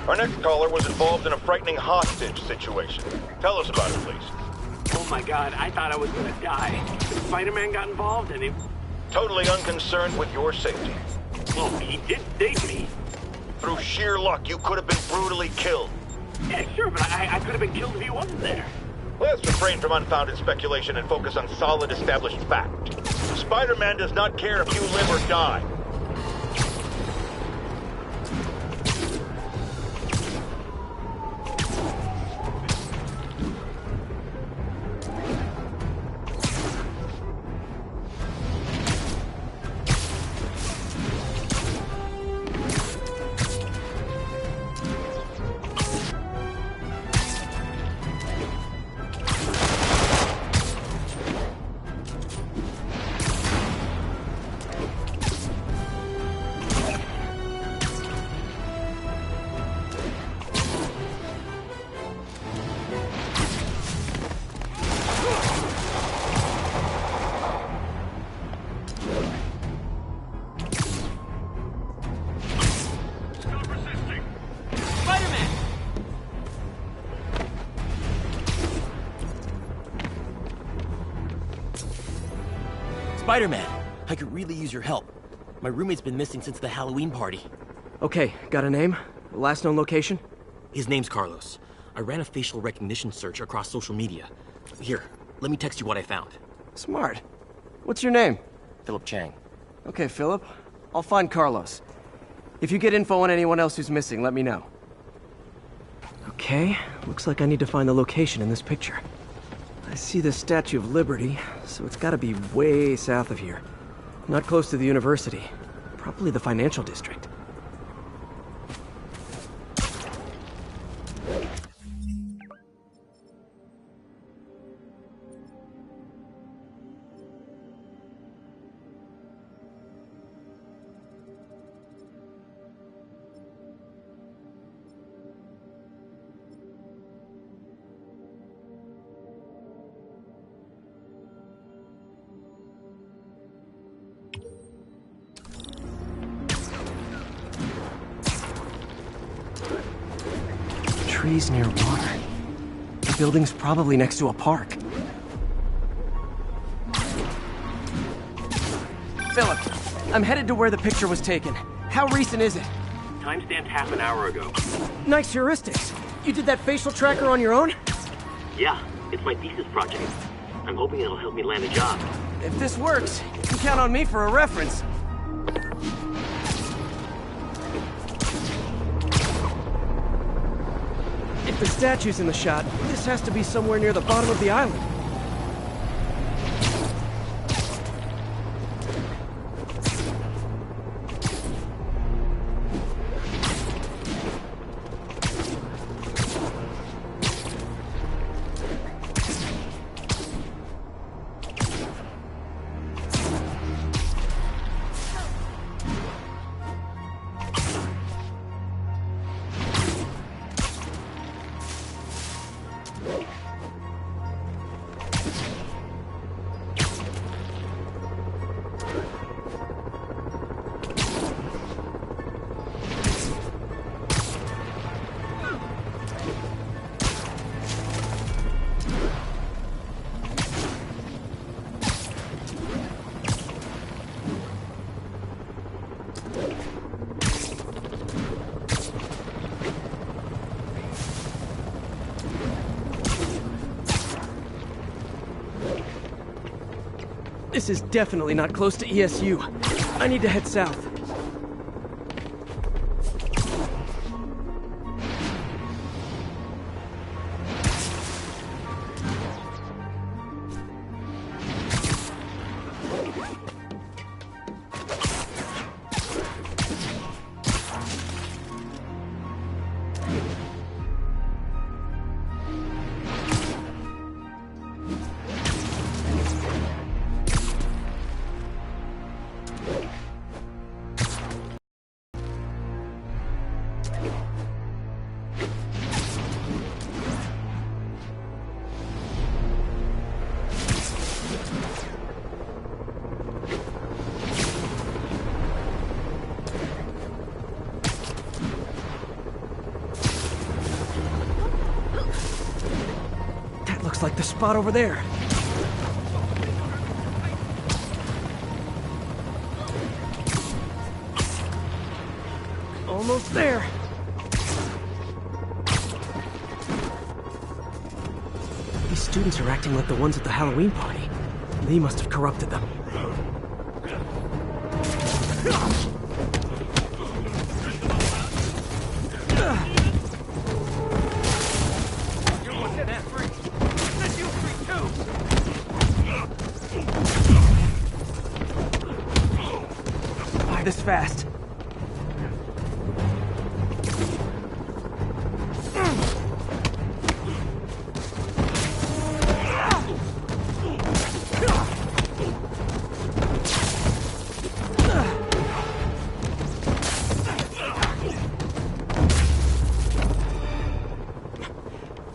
Our next caller was involved in a frightening hostage situation. Tell us about it, please. Oh my god, I thought I was gonna die. Spider-Man got involved and he... Totally unconcerned with your safety. Well, he did save me. Through sheer luck, you could have been brutally killed. Yeah, sure, but I could have been killed if he wasn't there. Let's refrain from unfounded speculation and focus on solid established fact. Spider-Man does not care if you live or die. Spider-Man, I could really use your help. My roommate's been missing since the Halloween party. Okay, got a name? Last known location? His name's Carlos. I ran a facial recognition search across social media. Here, let me text you what I found. Smart. What's your name? Philip Chang. Okay, Philip. I'll find Carlos. If you get info on anyone else who's missing, let me know. Okay, looks like I need to find the location in this picture. I see the Statue of Liberty, so it's gotta be way south of here. Not close to the university. Probably the financial district. Trees near water. The building's probably next to a park. Philip, I'm headed to where the picture was taken. How recent is it? Timestamped half an hour ago. Nice heuristics. You did that facial tracker on your own? Yeah, it's my thesis project. I'm hoping it'll help me land a job. If this works, you can count on me for a reference. If the statue's in the shot, this has to be somewhere near the bottom of the island. This is definitely not close to ESU. I need to head south. the spot over there. Almost there. These students are acting like the ones at the Halloween party. They must have corrupted them. Why this fast?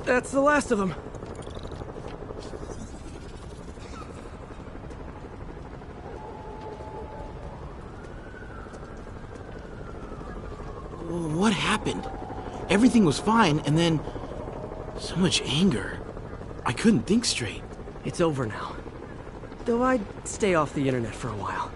That's the last of them. What happened? Everything was fine, and then so much anger. I couldn't think straight. It's over now. Though I'd stay off the internet for a while.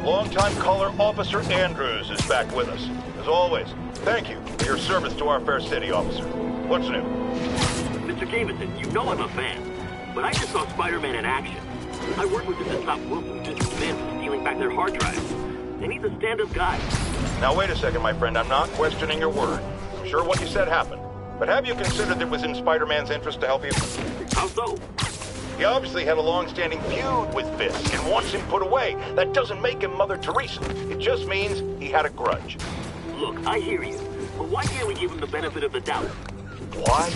Longtime caller Officer Andrews is back with us. As always, thank you for your service to our fair city, officer. What's new? Mr. Jameson, you know I'm a fan, but I just saw Spider-Man in action. I worked with him to stop Wilson's businessmen from stealing back their hard drives. And he's a stand-up guy. Now wait a second, my friend. I'm not questioning your word. I'm sure what you said happened. But have you considered it was in Spider-Man's interest to help you? How so? He obviously had a long-standing feud with Fisk and wants him put away. That doesn't make him Mother Teresa. It just means he had a grudge. Look, I hear you. But why can't we give him the benefit of the doubt? Why?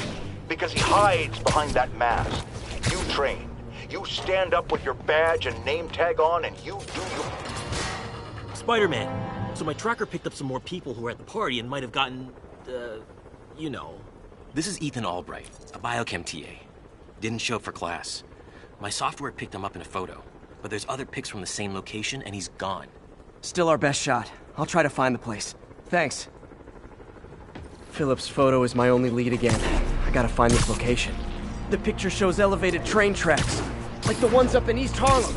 Because he hides behind that mask. You train. You stand up with your badge and name tag on and you do your... Spider-Man. So my tracker picked up some more people who were at the party and might have gotten, you know. This is Ethan Albright, a biochem TA. Didn't show up for class. My software picked him up in a photo, but there's other pics from the same location and he's gone. Still our best shot. I'll try to find the place. Thanks. Philip's photo is my only lead again. I gotta find this location. The picture shows elevated train tracks, like the ones up in East Harlem.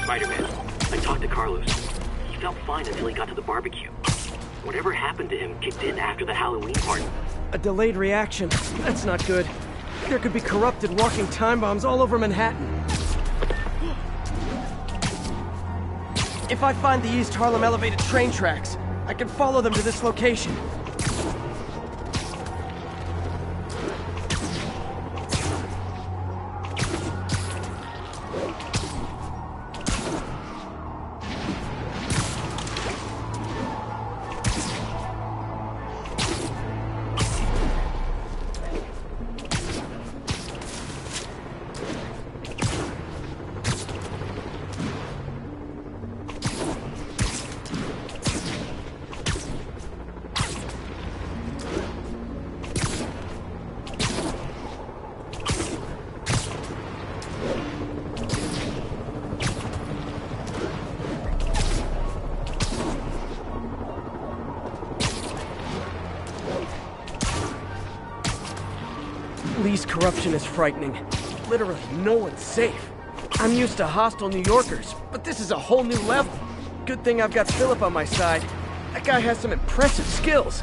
Spider-Man, I talked to Carlos. He felt fine until he got to the barbecue. Whatever happened to him kicked in after the Halloween party. A delayed reaction. That's not good. There could be corrupted walking time bombs all over Manhattan. If I find the East Harlem elevated train tracks, I can follow them to this location. Lee's corruption is frightening. Literally, no one's safe. I'm used to hostile New Yorkers, but this is a whole new level. Good thing I've got Philip on my side. That guy has some impressive skills.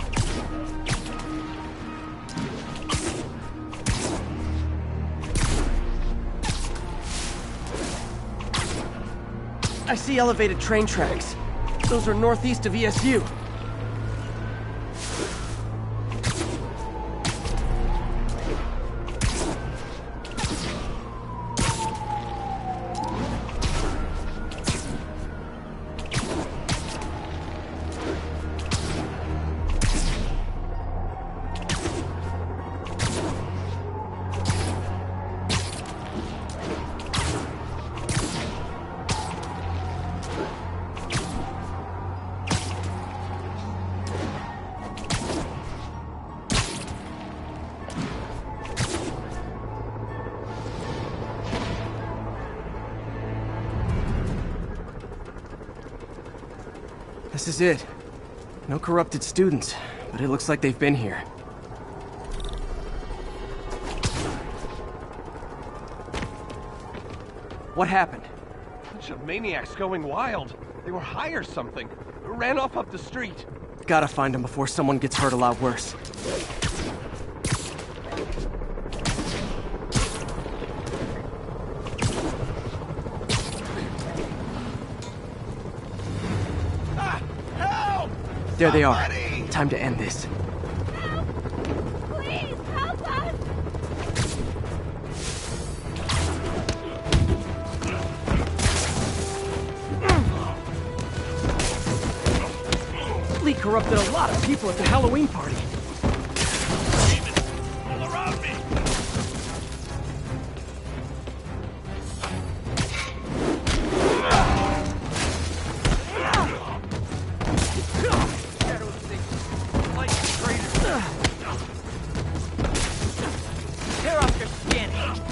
I see elevated train tracks. Those are northeast of ESU. This is it. No corrupted students, but it looks like they've been here. What happened? Bunch of maniacs going wild. They were high or something. Ran off up the street. Gotta find them before someone gets hurt a lot worse. There they are. Time to end this. Help! Please, help us! Lee corrupted a lot of people at the Halloween party. All around me!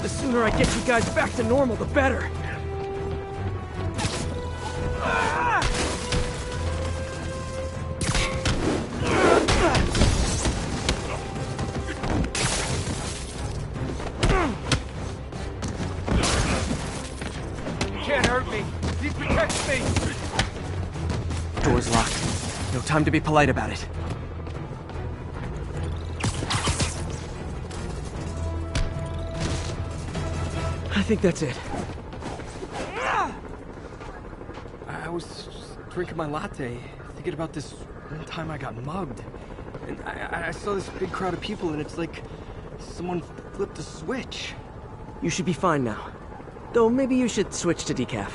The sooner I get you guys back to normal, the better. Can't hurt me. He protects me. Door's locked. No time to be polite about it. I think that's it. I was just drinking my latte, thinking about this one time I got mugged. And I saw this big crowd of people, and it's like someone flipped a switch. You should be fine now. Though maybe you should switch to decaf.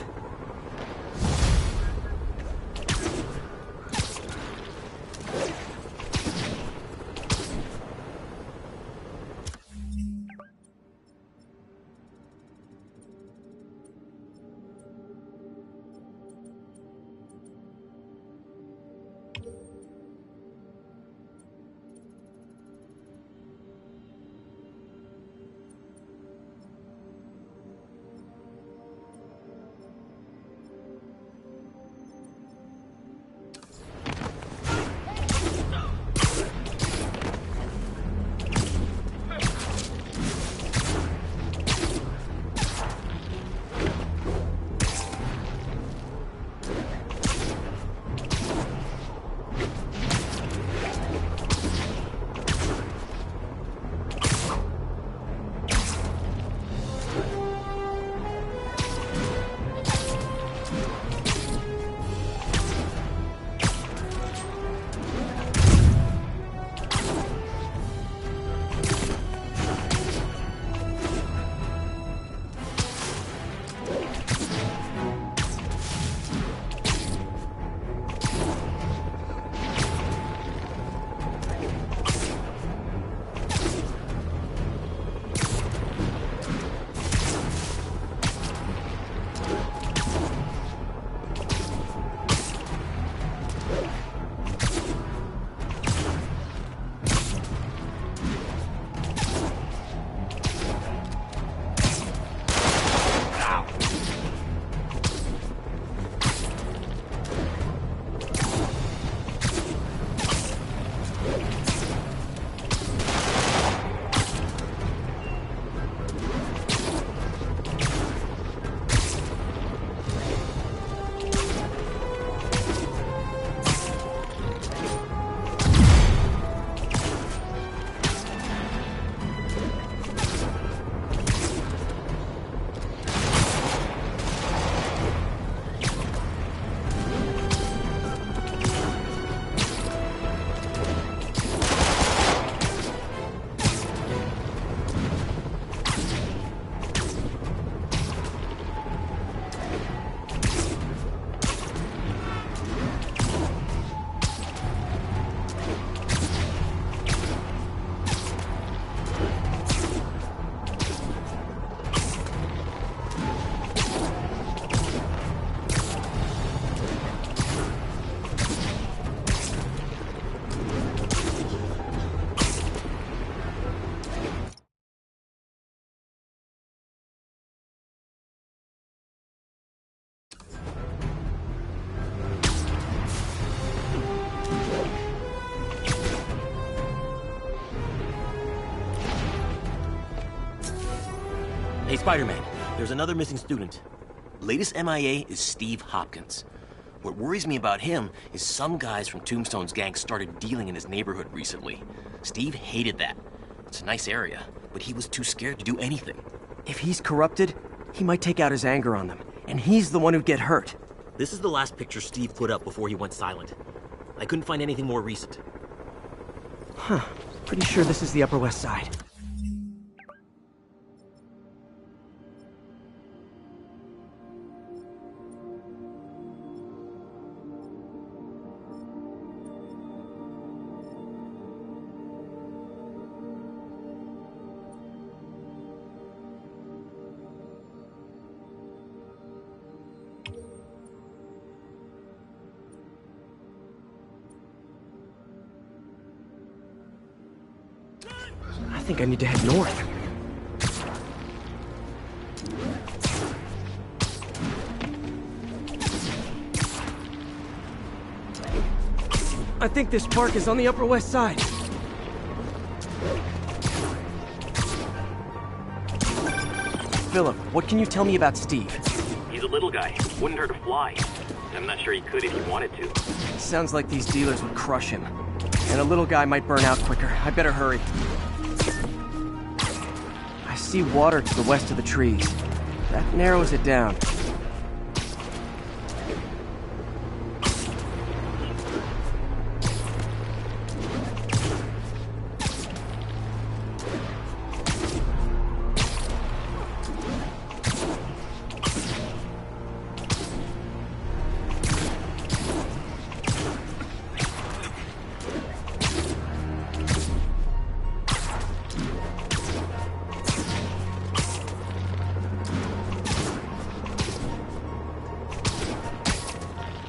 Hey, Spider-Man, there's another missing student. Latest MIA is Steve Hopkins. What worries me about him is some guys from Tombstone's gang started dealing in his neighborhood recently. Steve hated that. It's a nice area, but he was too scared to do anything. If he's corrupted, he might take out his anger on them, and he's the one who'd get hurt. This is the last picture Steve put up before he went silent. I couldn't find anything more recent. Huh. Pretty sure this is the Upper West Side. I think I need to head north. I think this park is on the Upper West Side. Philip, what can you tell me about Steve? He's a little guy. Wouldn't hurt to fly. I'm not sure he could if he wanted to. Sounds like these dealers would crush him. And a little guy might burn out quicker. I better hurry. I see water to the west of the trees. That narrows it down.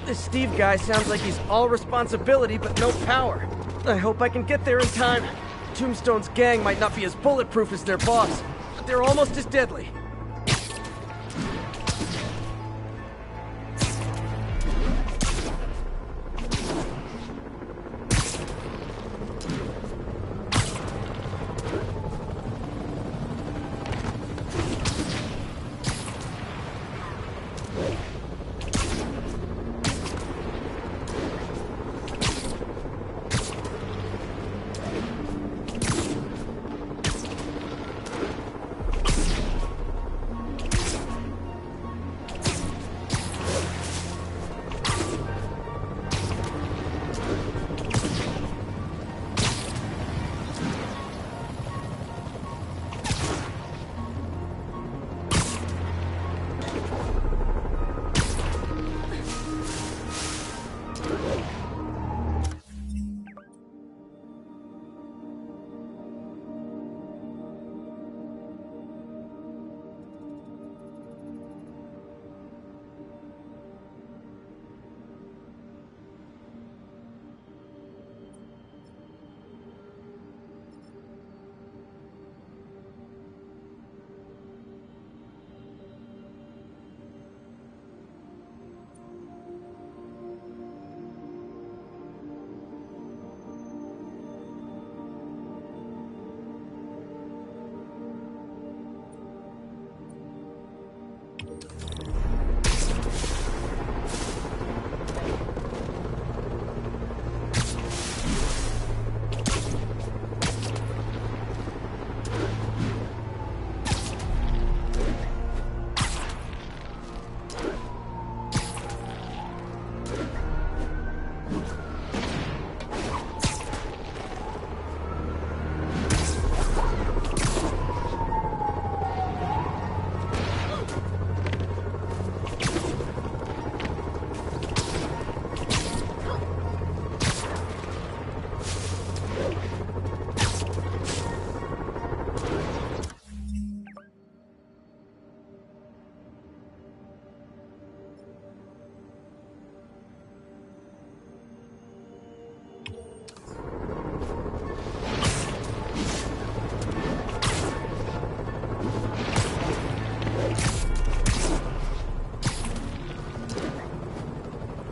This Steve guy sounds like he's all responsibility but no power. I hope I can get there in time. Tombstone's gang might not be as bulletproof as their boss, but they're almost as deadly.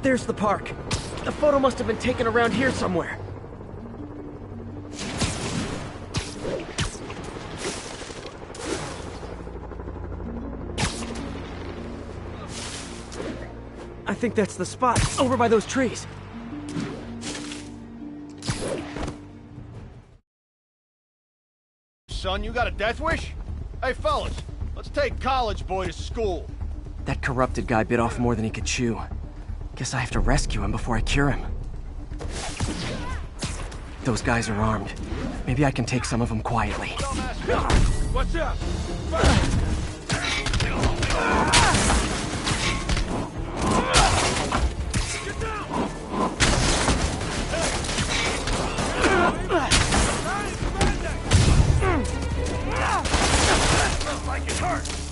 There's the park. The photo must have been taken around here somewhere. think that's the spot, over by those trees. Son, you got a death wish? Hey, fellas, let's take college boy to school. That corrupted guy bit off more than he could chew. Guess I have to rescue him before I cure him. Those guys are armed. Maybe I can take some of them quietly. What's up? Like it hurts.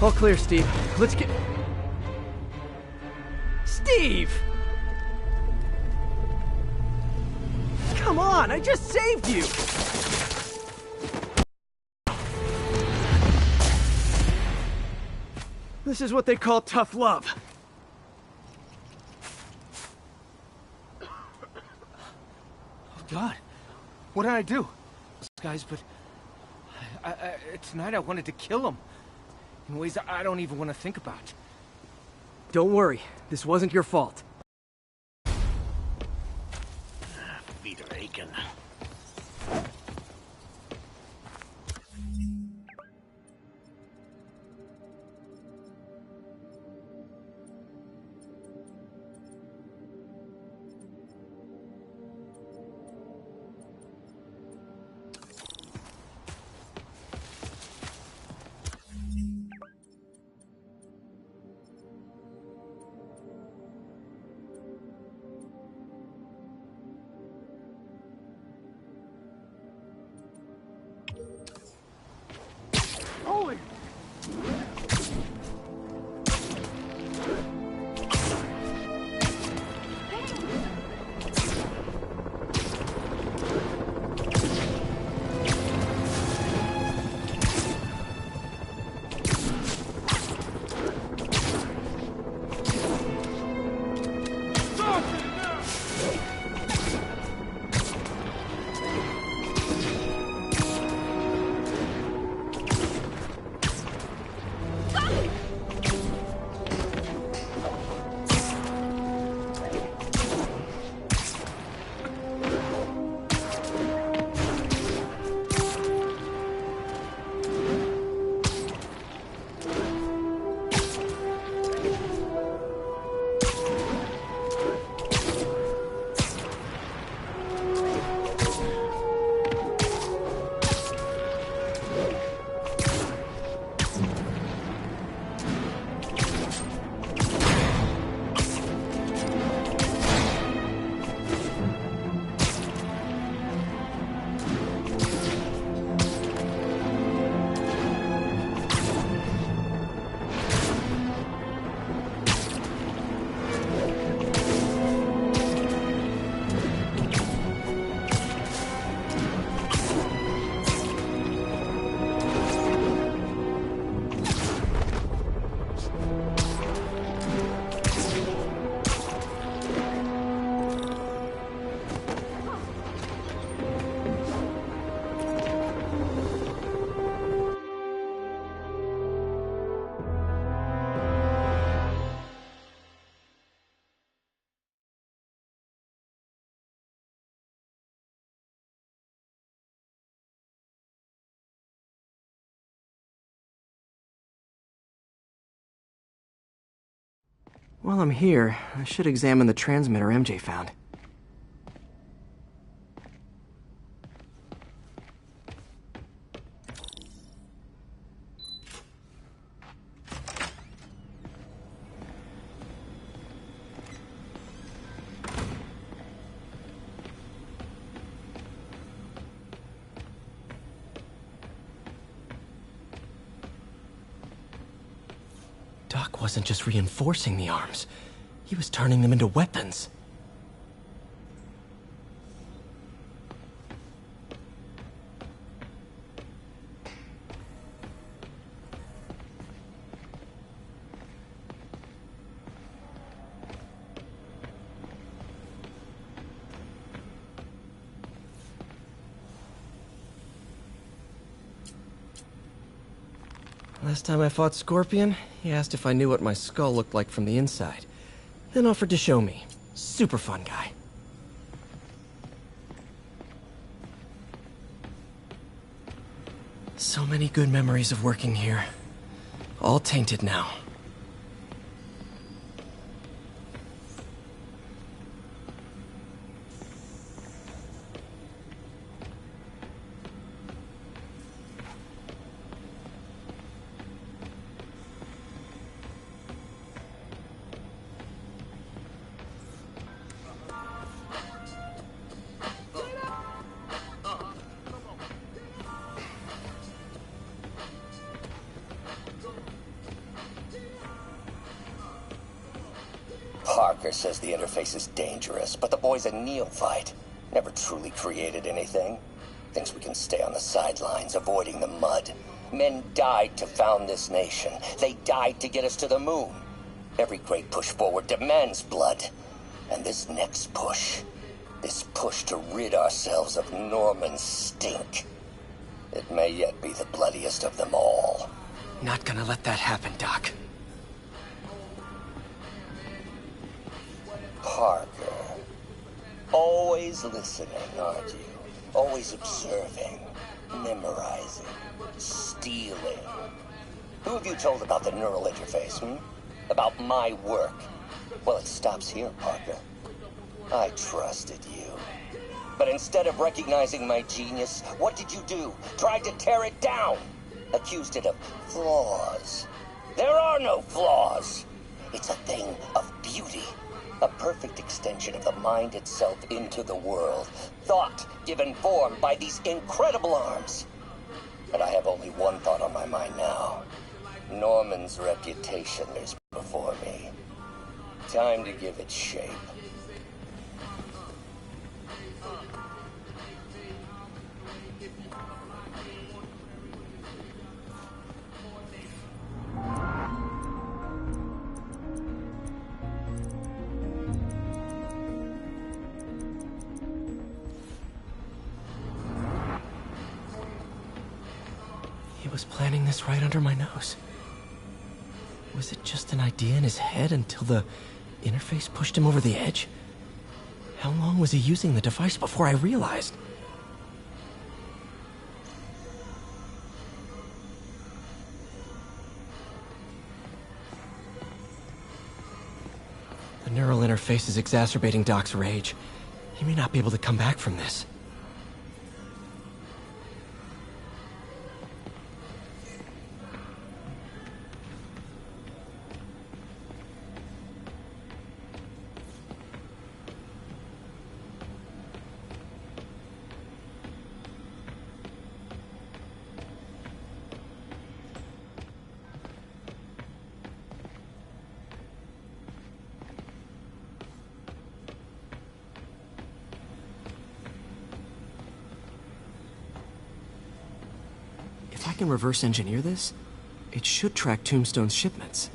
All clear, Steve. Let's get... Steve! Come on, I just saved you! This is what they call tough love. Oh, God. What did I do? Guys, but... tonight I wanted to kill him. In ways I don't even want to think about. Don't worry, this wasn't your fault. Feet are aching. While I'm here, I should examine the transmitter MJ found. Doc wasn't just reinforcing the arms. He was turning them into weapons. Last time I fought Scorpion, he asked if I knew what my skull looked like from the inside. Then offered to show me. Super fun guy. So many good memories of working here. All tainted now. Parker says the interface is dangerous, but the boy's a neophyte. Never truly created anything. Thinks we can stay on the sidelines, avoiding the mud. Men died to found this nation. They died to get us to the moon. Every great push forward demands blood. And this next push, this push to rid ourselves of Norman's stink, it may yet be the bloodiest of them all. Not gonna let that happen, Doc. Parker. Always listening, aren't you? Always observing, memorizing, stealing. Who have you told about the neural interface, About my work? Well, it stops here, Parker. I trusted you. But instead of recognizing my genius, what did you do? Tried to tear it down. Accused it of flaws. There are no flaws. It's a thing of beauty. A perfect extension of the mind itself into the world. Thought given form by these incredible arms. And I have only one thought on my mind now. Norman's reputation is before me. Time to give it shape. He was planning this right under my nose. Was it just an idea in his head until the interface pushed him over the edge? How long was he using the device before I realized? The neural interface is exacerbating Doc's rage. He may not be able to come back from this. If I can reverse engineer this, it should track Tombstone's shipments.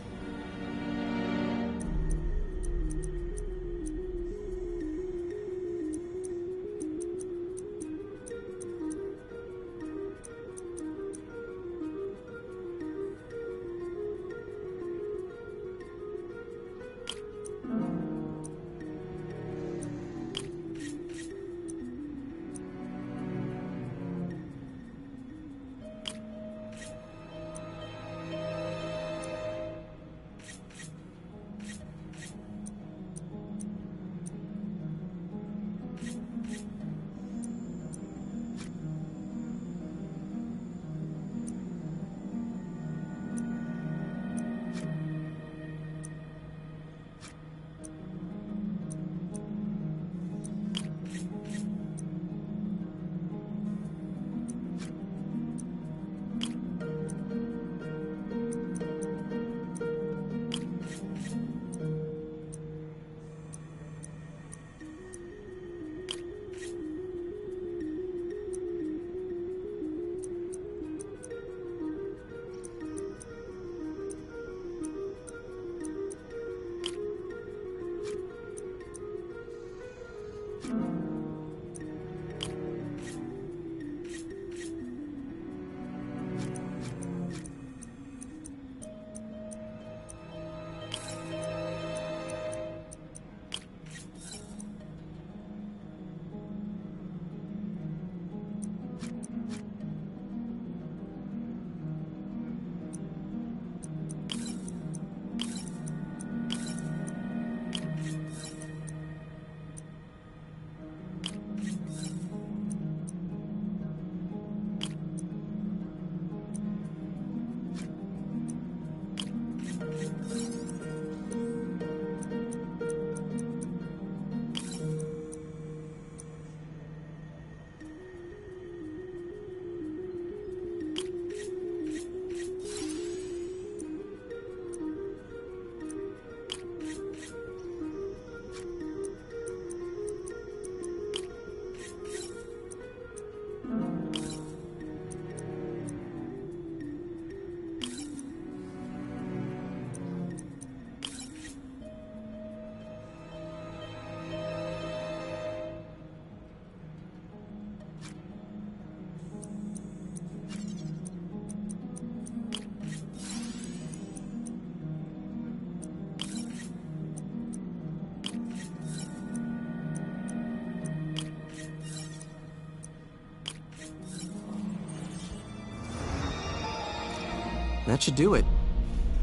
That should do it.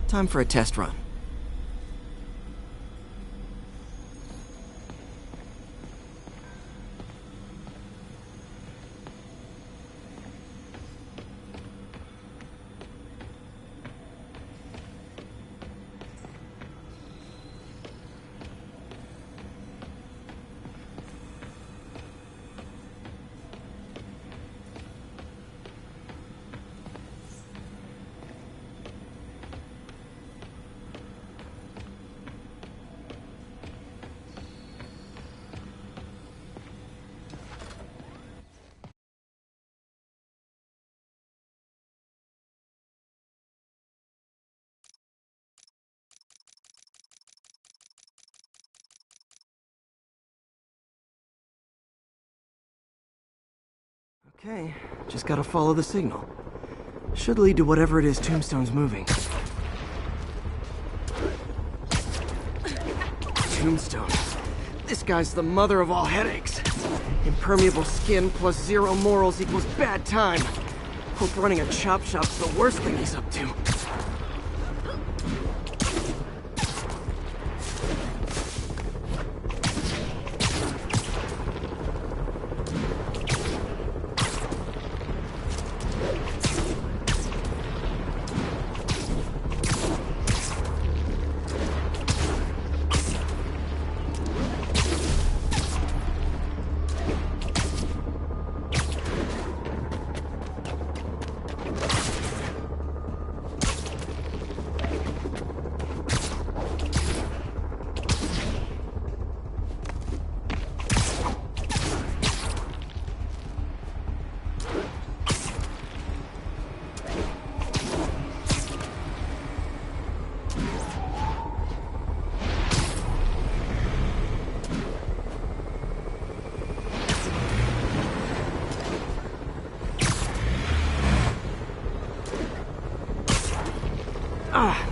Time for a test run. Okay, just gotta follow the signal. Should lead to whatever it is Tombstone's moving. Tombstone. This guy's the mother of all headaches. Impermeable skin plus zero morals equals bad time. Hope running a chop shop's the worst thing he's up to.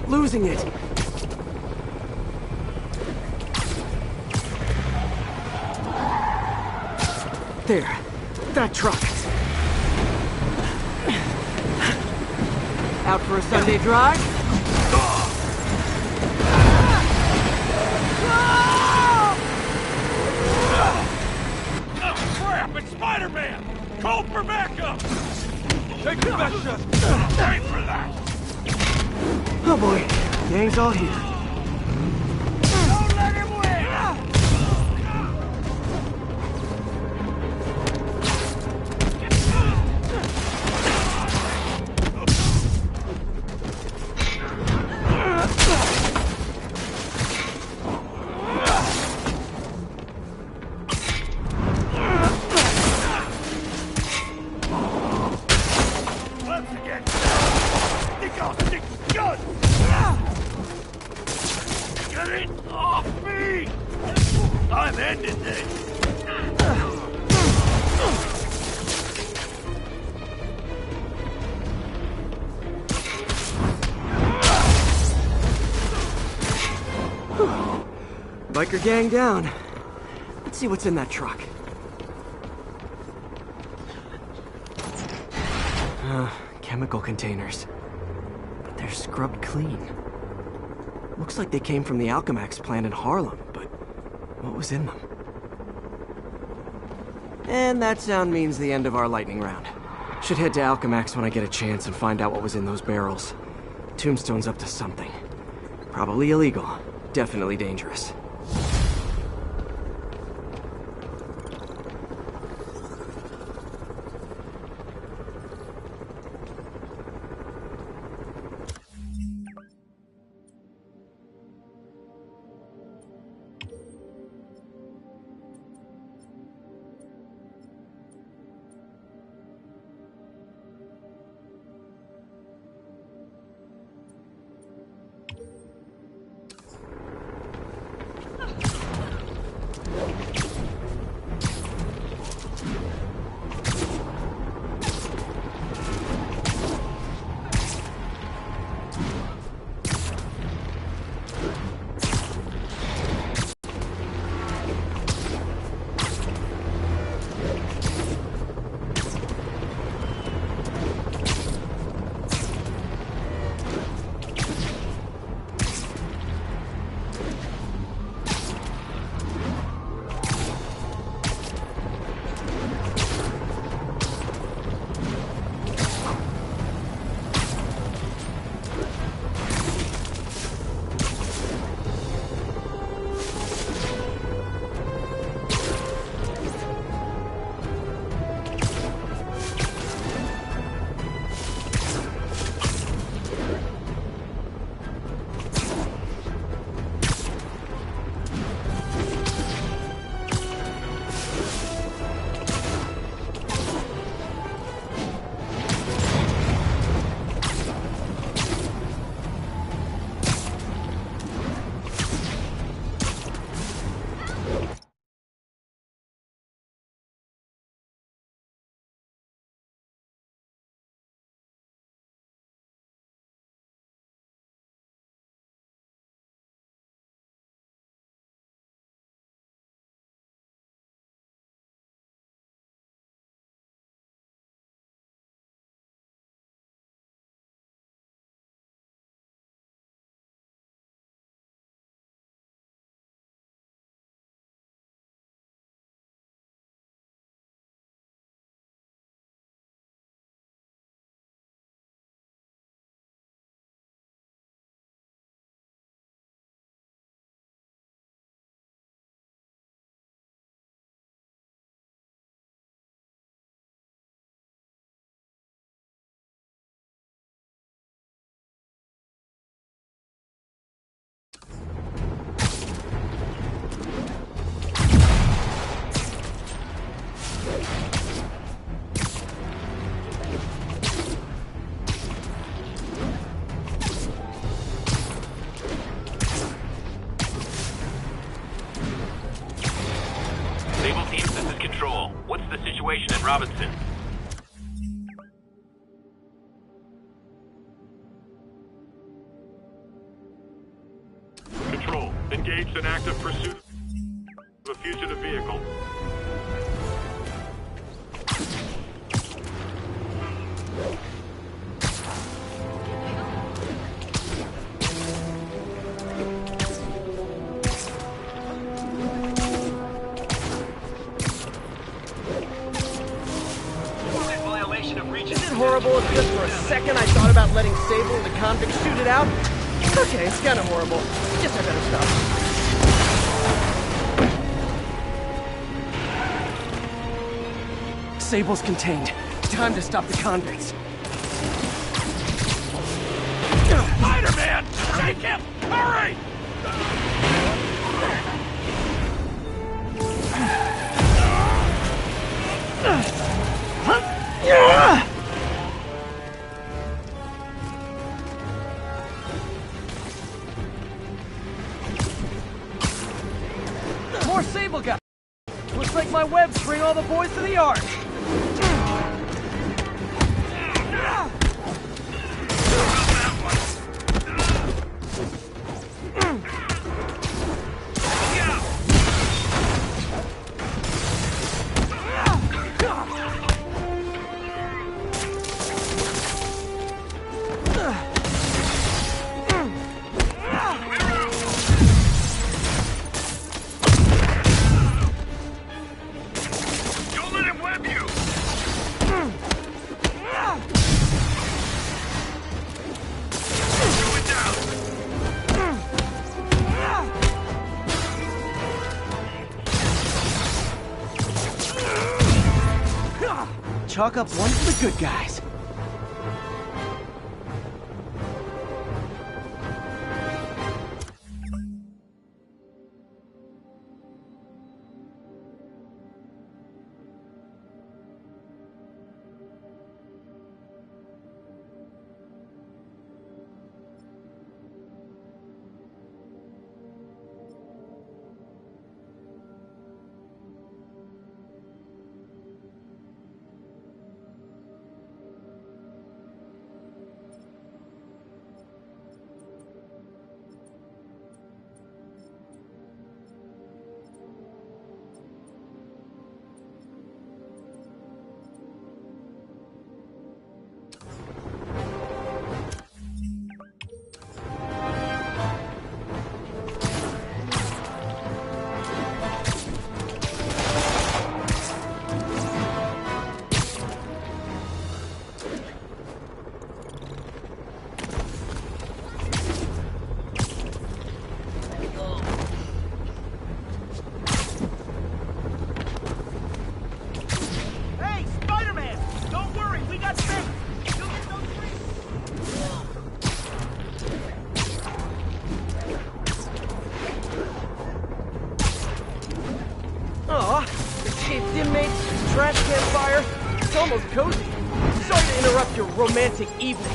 Losing it. There. That truck. Out for a Sunday drive? Oh, crap! It's Spider-Man! Call for backup! Take the best shot! Wait for that! Oh boy, gang's all here. Don't let him win! Let's get stick on stick gun! Get it off me! I'm ending this! Biker gang down. Let's see what's in that truck. Chemical containers. But they're scrubbed clean. Looks like they came from the Alchemax plant in Harlem, but what was in them? And that sound means the end of our lightning round. Should head to Alchemax when I get a chance and find out what was in those barrels. Tombstone's up to something. Probably illegal. Definitely dangerous. Control. What's the situation in Robinson? Control. Engaged in active pursuit of a fugitive vehicle. Is it horrible if just for a second I thought about letting Sable and the convicts shoot it out? Okay, it's kinda horrible. Guess I better stop. Sable's contained. Time to stop the convicts. Spider-Man! Take him! Hurry! More Sable guys! Looks like my webs bring all the boys to the yard! Chalk up one for the good guys. Trash can fire. It's almost cozy. Sorry to interrupt your romantic evening.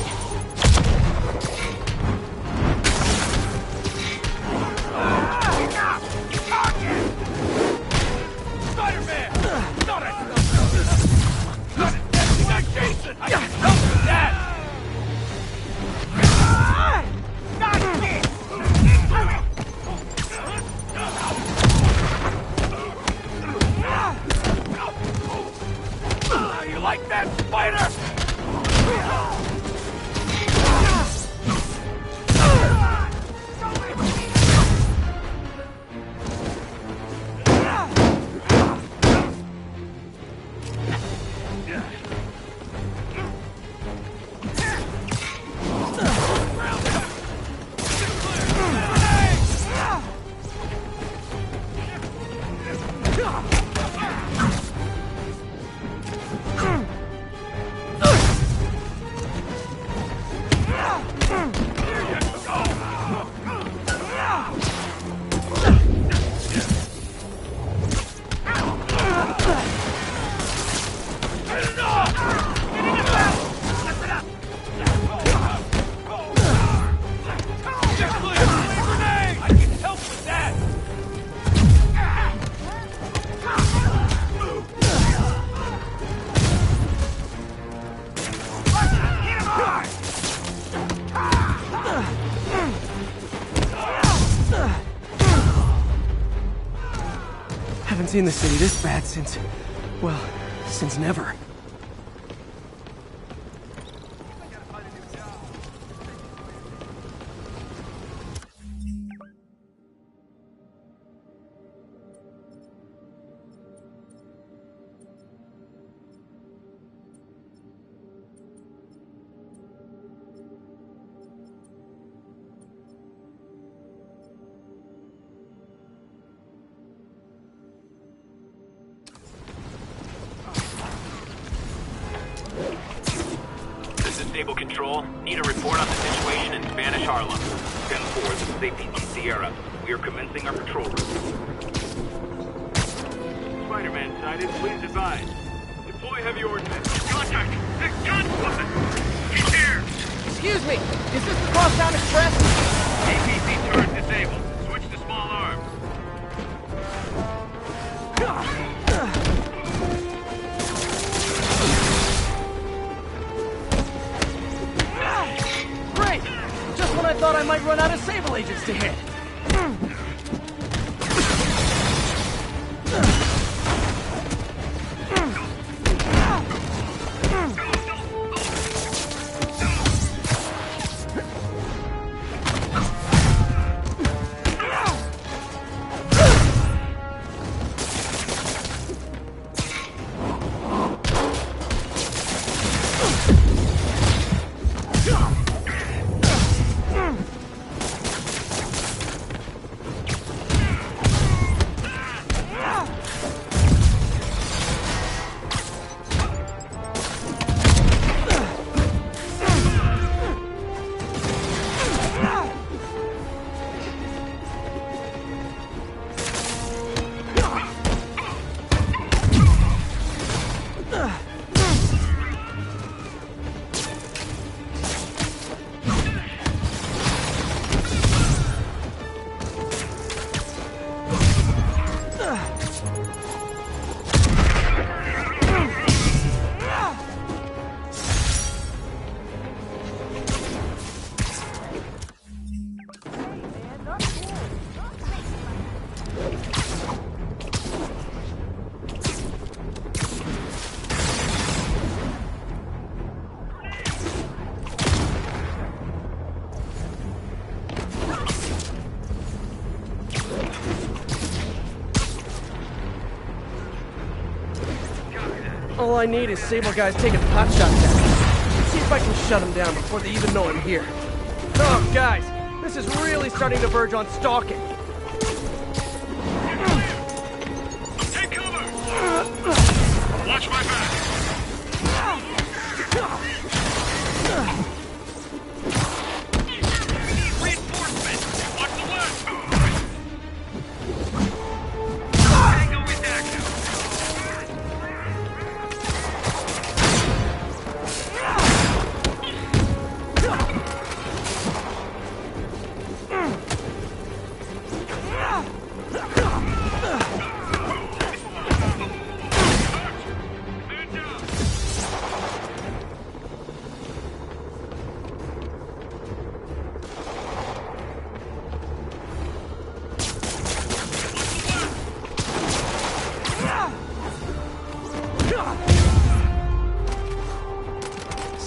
Spider-Man! Not it! Not it! Not Jason! I can help with that! Not this! You like that, spider? seen the city this bad since... well, since never. Stable control. Need a report on the situation in Spanish Harlem. 10-4, this is APC Sierra. We are commencing our patrol route. Spider-Man sighted. Please advise. Deploy heavy ordnance. Contact! This gun! He's here! Excuse me! Is this the Crosstown Express? APC turret disabled. Switch to small arms. When I thought I might run out of Sable agents to hit. All I need is Sable guys taking pot shots at me. Let's see if I can shut them down before they even know I'm here. Oh, guys, this is really starting to verge on stalking. Take cover! Watch my back! Reinforcements! Watch the west! Tango is active!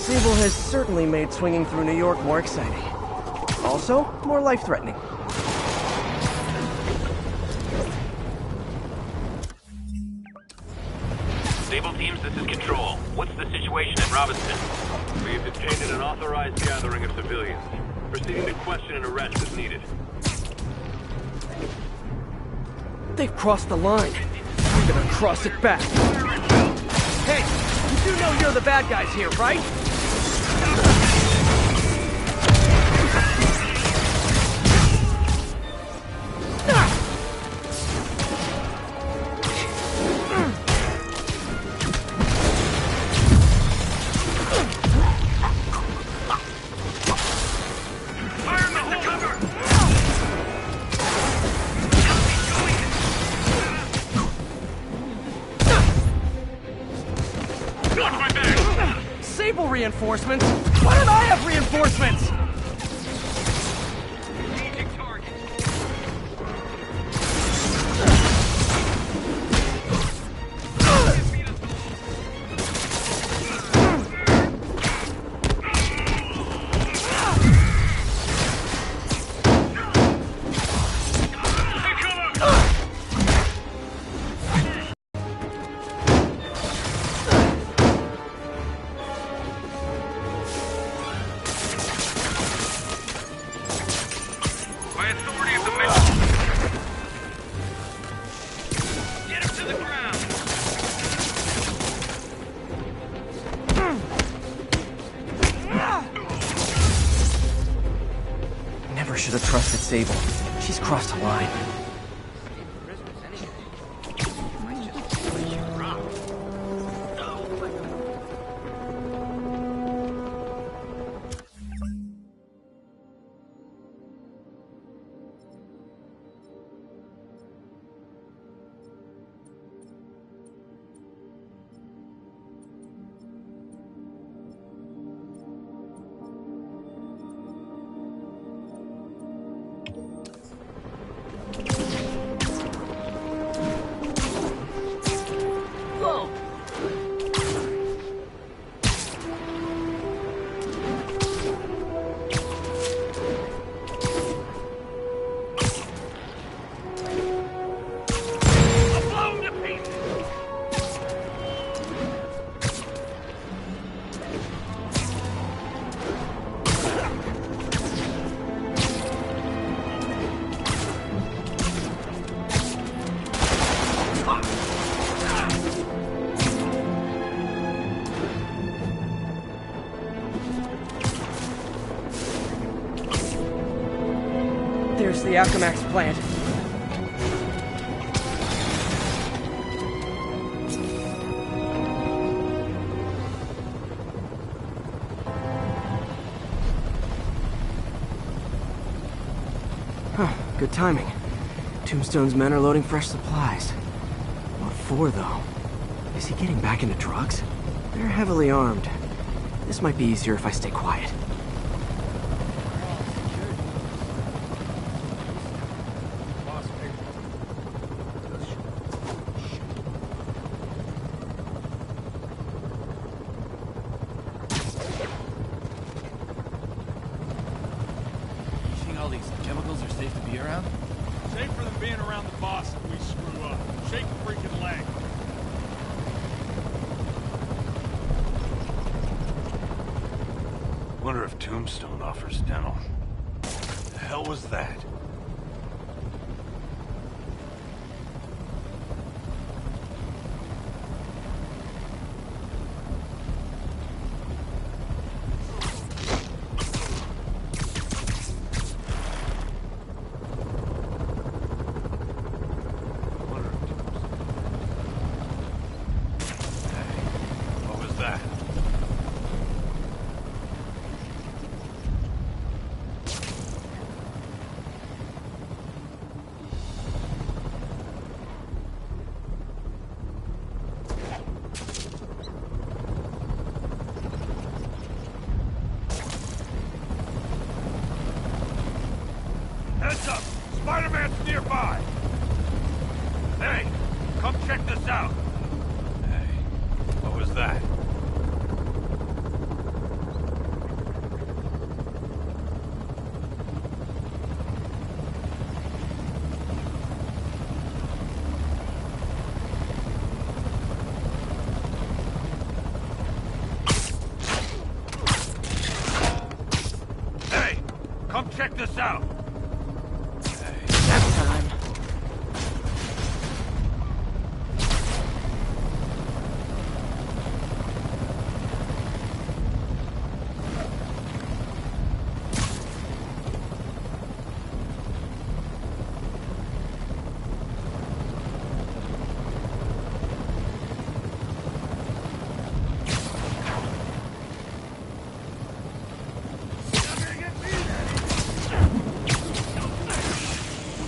Sable has certainly made swinging through New York more exciting. Also, more life-threatening. Sable teams, this is Control. What's the situation at Robinson? We have detained an unauthorized gathering of civilians. Proceeding to question and arrest as needed. They've crossed the line. I'm gonna cross it back. Hey, you do know you're the bad guys here, right? Sable reinforcements? Why don't I have reinforcements? a trusted Sable. She's crossed a line. There's the Alchemax plant. Huh, good timing. Tombstone's men are loading fresh supplies. What for, though? Is he getting back into drugs? They're heavily armed. This might be easier if I stay quiet. All these chemicals are safe to be around? Safer than being around the boss if we screw up. Shake a freaking leg. Wonder if Tombstone offers dental. The hell was that? Heads up! Spider-Man's nearby! Hey, come check this out! Hey, what was that? Hey, come check this out! That's time.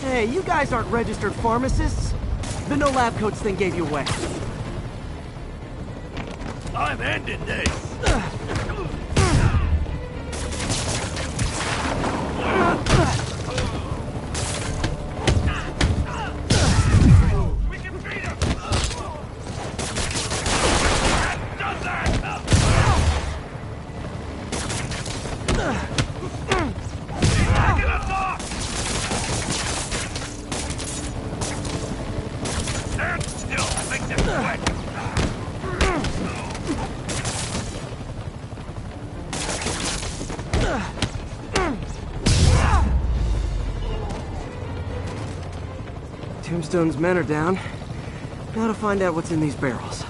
Hey, you guys aren't registered pharmacists. The no lab coats thing gave you away. I'm ending this! We can beat him! That does that! Get us off! Stand still! Make this quick! Tombstone's men are down. Now to find out what's in these barrels.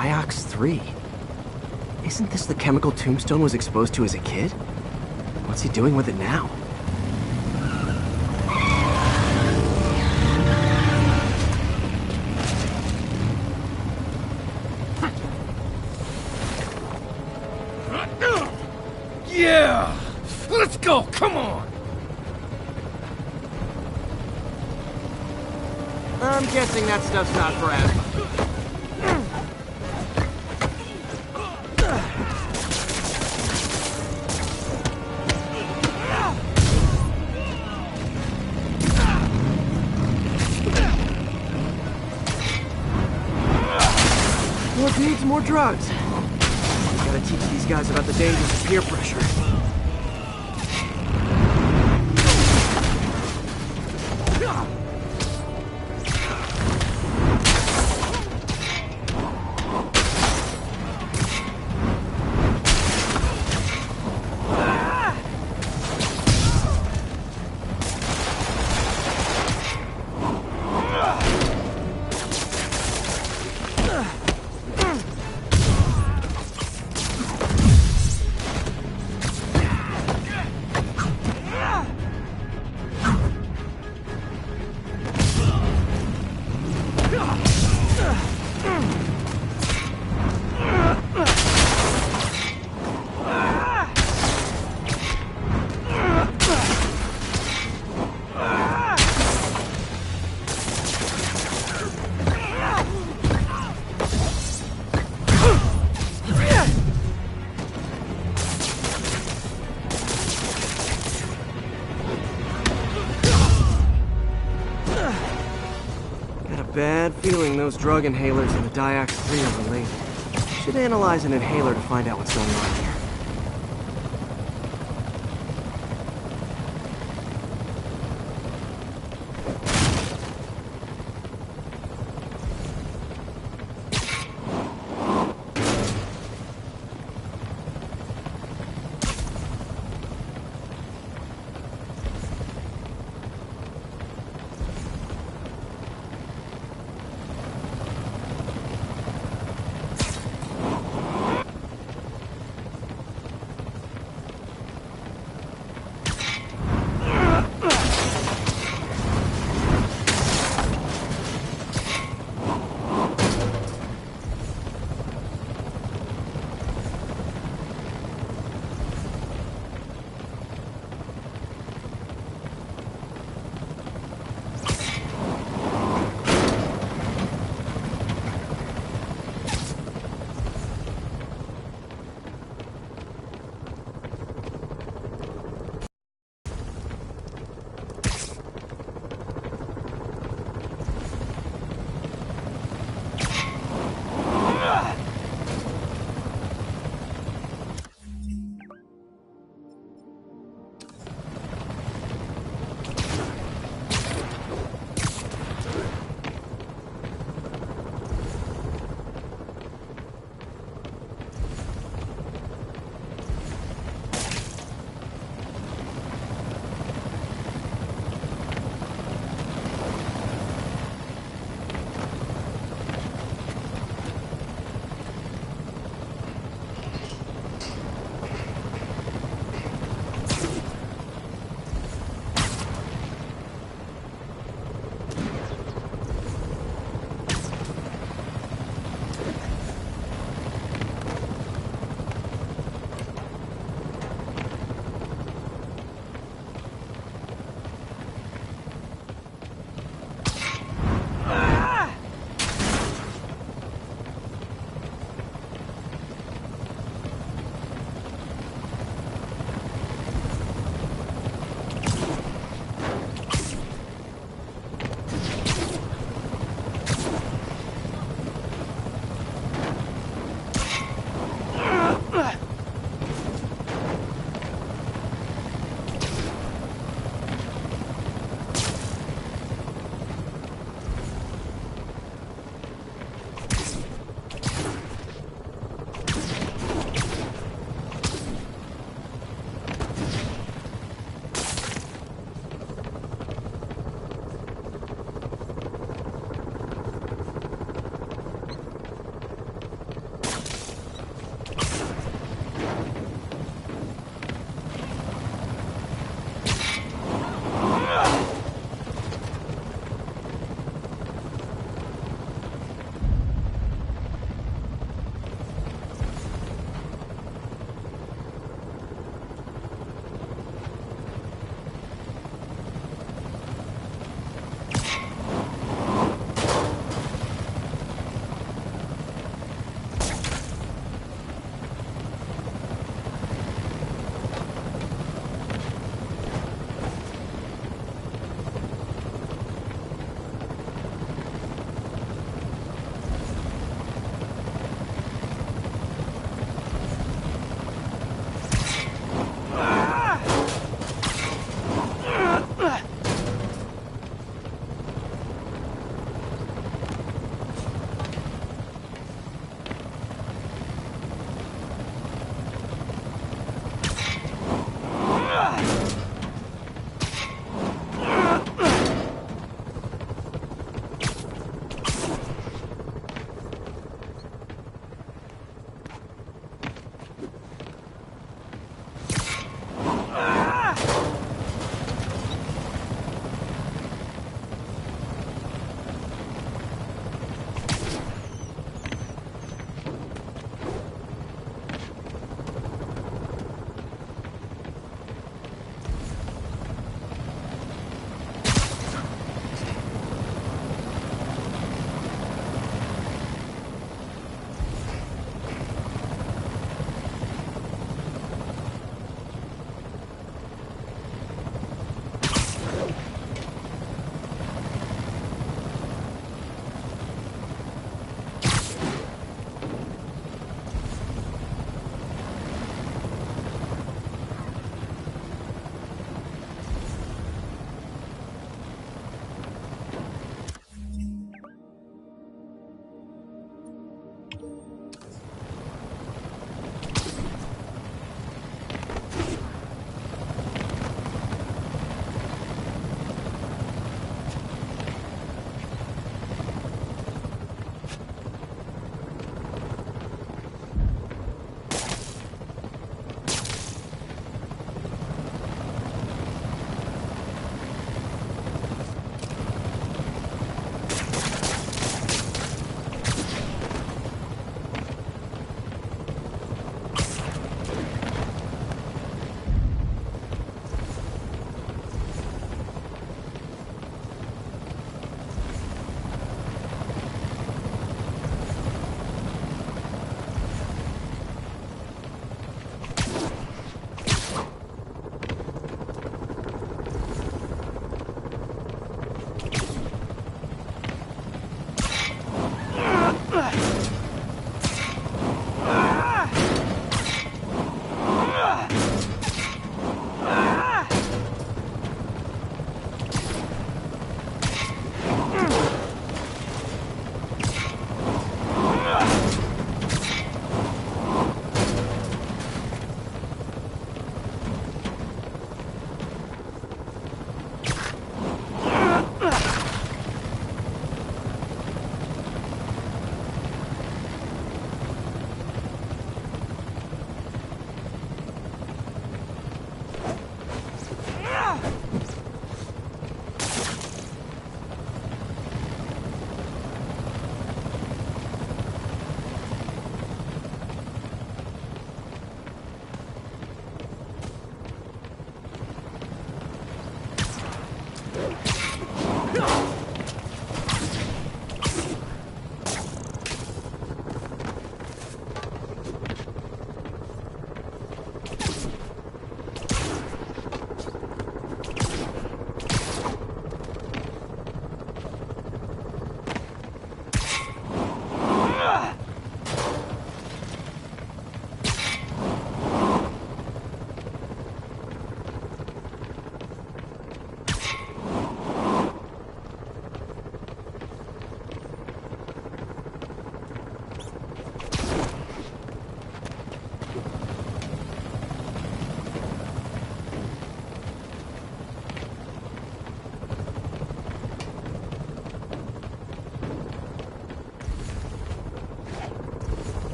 Diox 3. Isn't this the chemical Tombstone was exposed to as a kid? What's he doing with it now? Yeah! Let's go, come on! I'm guessing that stuff's not for asthma. More beads, more drugs. Gotta teach these guys about the dangers of peer pressure. Bad feeling those drug inhalers and the Diox 3 are related. Should analyze an inhaler to find out what's going on here.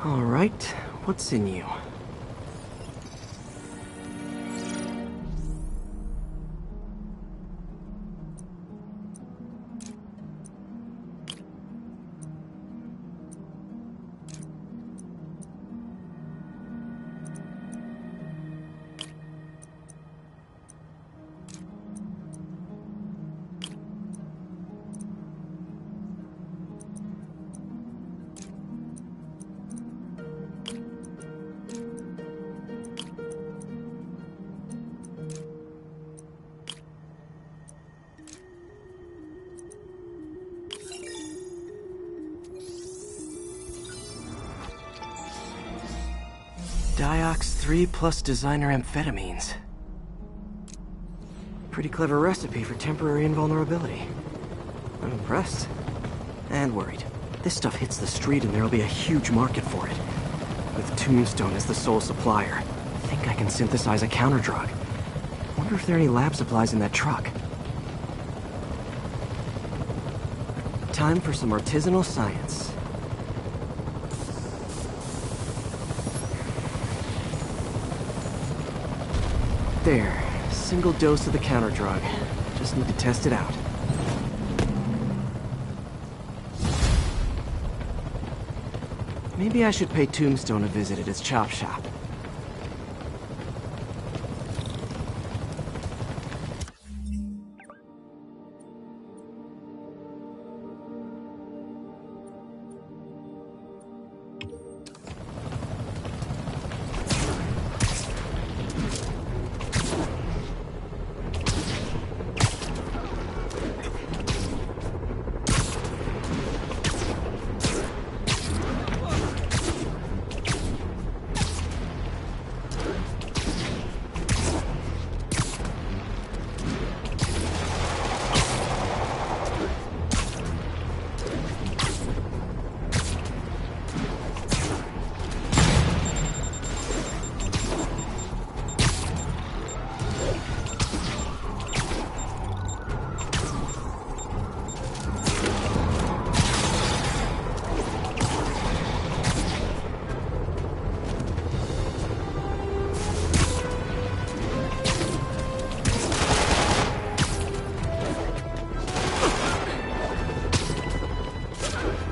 All right, what's in you? Diox 3 plus designer amphetamines. Pretty clever recipe for temporary invulnerability. I'm impressed. And worried. This stuff hits the street and there'll be a huge market for it. With Tombstone as the sole supplier, I think I can synthesize a counterdrug. Wonder if there are any lab supplies in that truck. Time for some artisanal science. There. Single dose of the counterdrug. Just need to test it out. Maybe I should pay Tombstone a visit at his chop shop.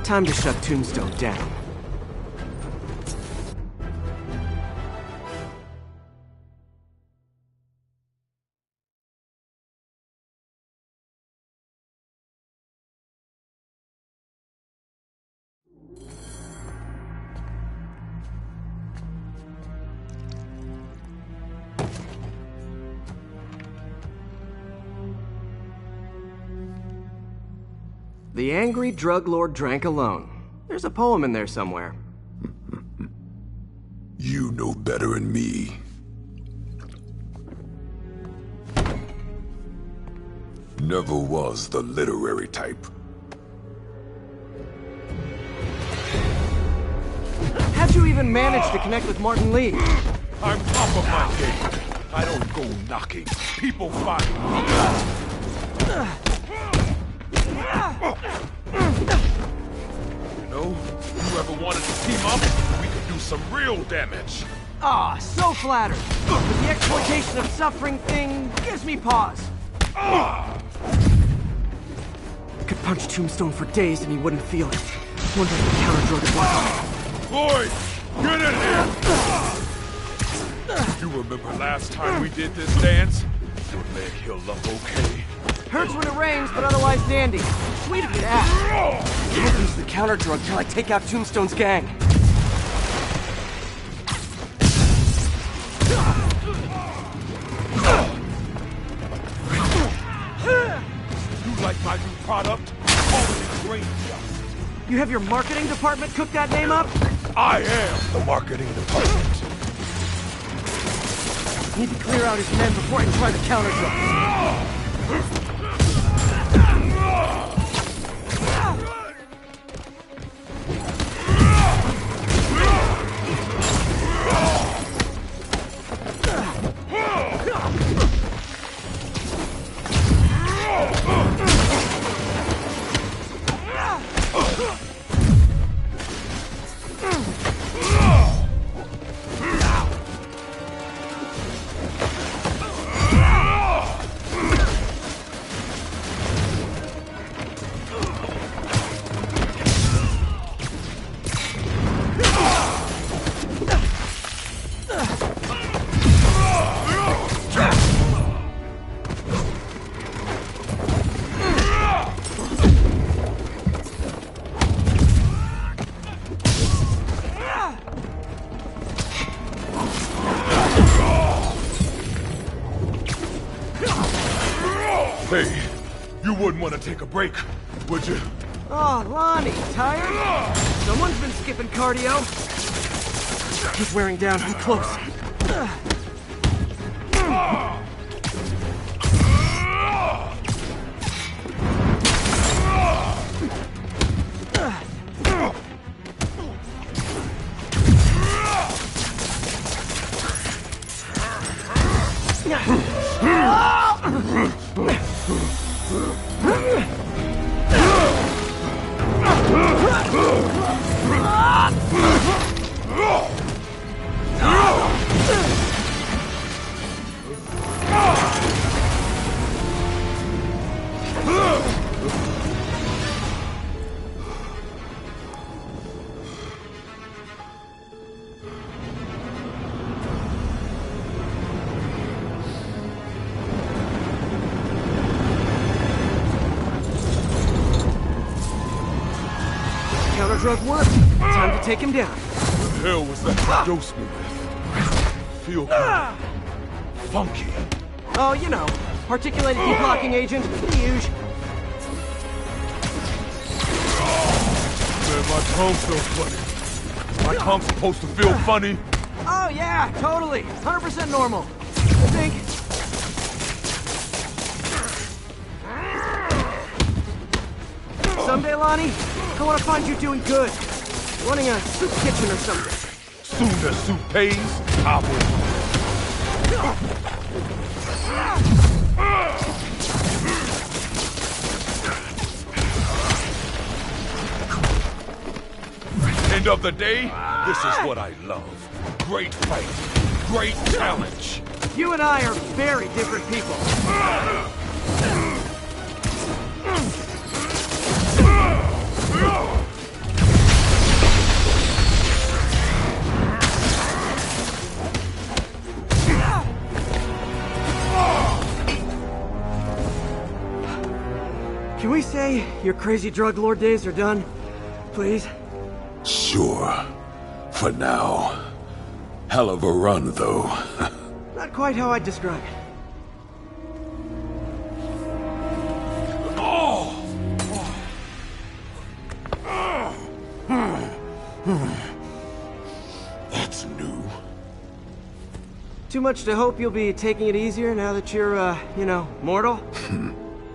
Time to shut Tombstone down. The angry drug lord drank alone. There's a poem in there somewhere. You know better than me. Never was the literary type. How'd you even manage to connect with Martin Lee? I'm top of my game. I don't go knocking. People find me. You know, if you ever wanted to team up, we could do some real damage. Ah, so flattered. But the exploitation of suffering thing gives me pause. Could punch Tombstone for days and he wouldn't feel it. Wonder if the counterdrug would work on it. Boys, get in here! You remember last time we did this dance? Your leg healed up okay. Hurts when it rains, but otherwise dandy. Sweet of you to ask. Can't use the counterdrug till I take out Tombstone's gang. You like my new product? Always great. You have your marketing department cook that name up? I am the marketing department. Need to clear out his men before I try the counterdrug. wouldn't want to take a break, would you? Oh, Lonnie, tired? Someone's been skipping cardio. He's wearing down. I'm close. Counter-drug work. Time to take him down. What the hell was that you dosed me with? Feel kind of funky. Oh, you know, particulated heat blocking agent. Huge. Man, my tongue feels funny. My tongue's supposed to feel funny. Oh, yeah, totally. 100% normal. I think. Someday, Lonnie, I want to find you doing good. Running a soup kitchen or something. Soon as soup pays, I will. End of the day, this is what I love. Great fight, great challenge. You and I are very different people. Can we say your crazy drug lord days are done? Please? Sure. For now. Hell of a run, though. Not quite how I'd describe it. That's new. Too much to hope you'll be taking it easier now that you're, you know, mortal?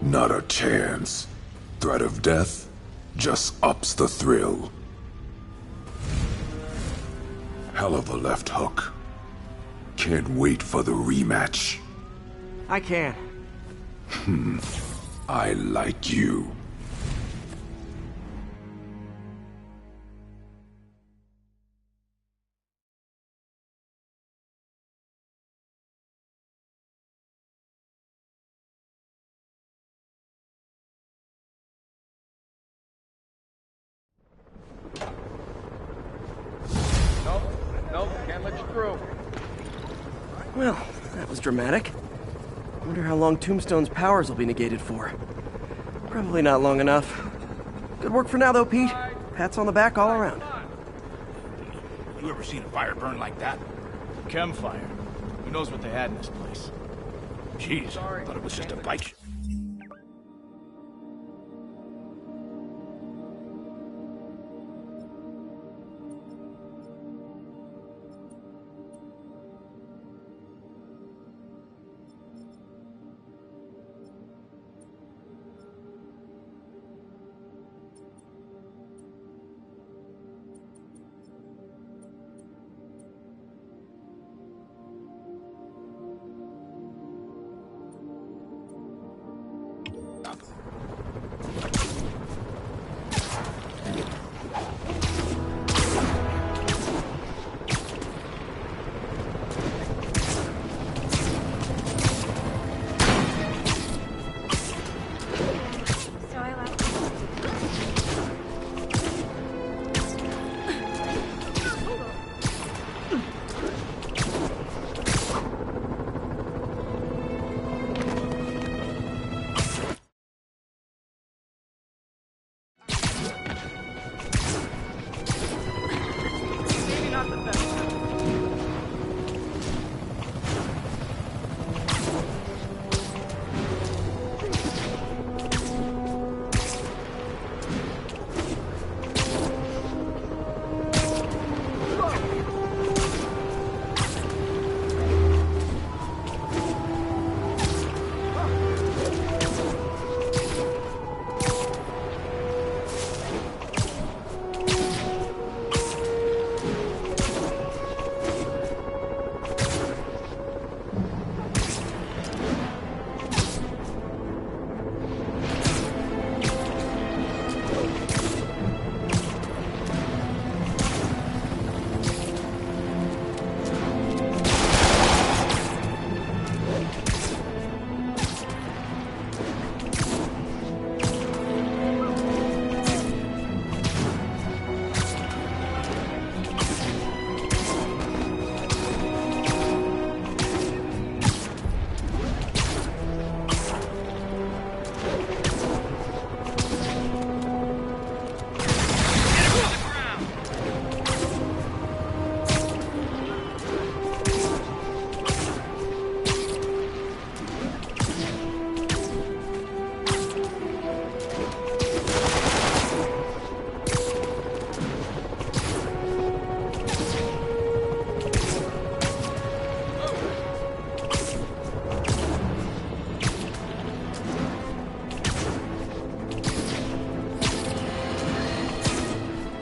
Not a chance. Threat of death just ups the thrill. Hell of a left hook. Can't wait for the rematch. I can. I like you. Nope, can't let you through. Well, that was dramatic. Wonder how long Tombstone's powers will be negated for. Probably not long enough. Good work for now, though, Pete. Pats on the back all around. You ever seen a fire burn like that? Chem fire. Who knows what they had in this place? Jeez, I thought it was just a bike.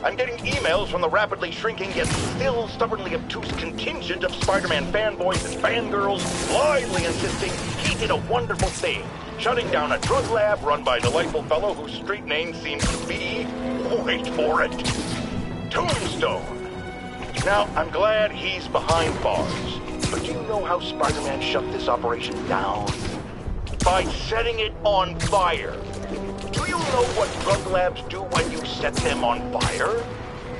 I'm getting emails from the rapidly shrinking yet still stubbornly obtuse contingent of Spider-Man fanboys and fangirls blithely insisting he did a wonderful thing, shutting down a drug lab run by a delightful fellow whose street name seems to be, wait for it, Tombstone. Now, I'm glad he's behind bars, but do you know how Spider-Man shut this operation down? By setting it on fire. Do you know what drug labs do when you set them on fire?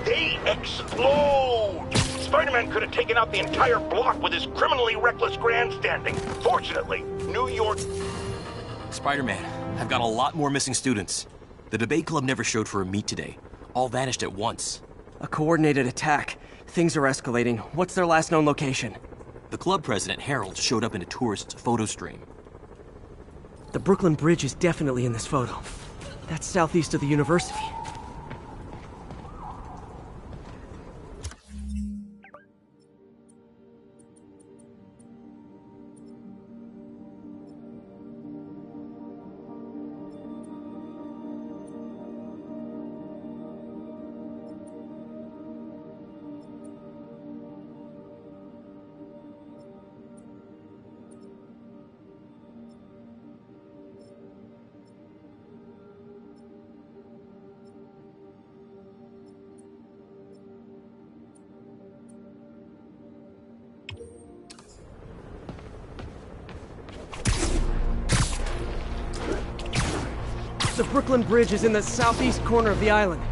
They explode! Spider-Man could have taken out the entire block with his criminally reckless grandstanding. Fortunately, New York... Spider-Man, I've got a lot more missing students. The debate club never showed for a meet today. All vanished at once. A coordinated attack. Things are escalating. What's their last known location? The club president, Harold, showed up in a tourist's photo stream. The Brooklyn Bridge is definitely in this photo. That's southeast of the university. The Brooklyn Bridge is in the southeast corner of the island.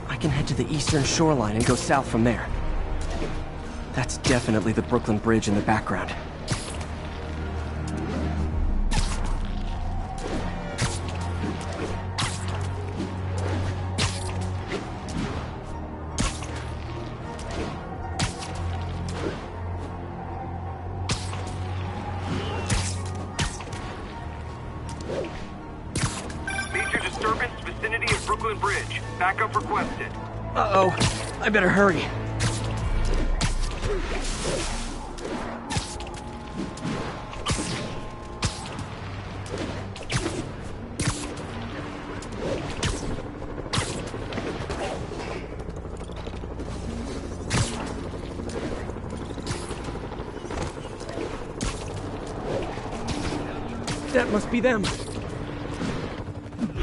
I can head to the eastern shoreline and go south from there. That's definitely the Brooklyn Bridge in the background. Major disturbance, vicinity of Brooklyn Bridge. Backup requested. Uh-oh. I better hurry. That must be them.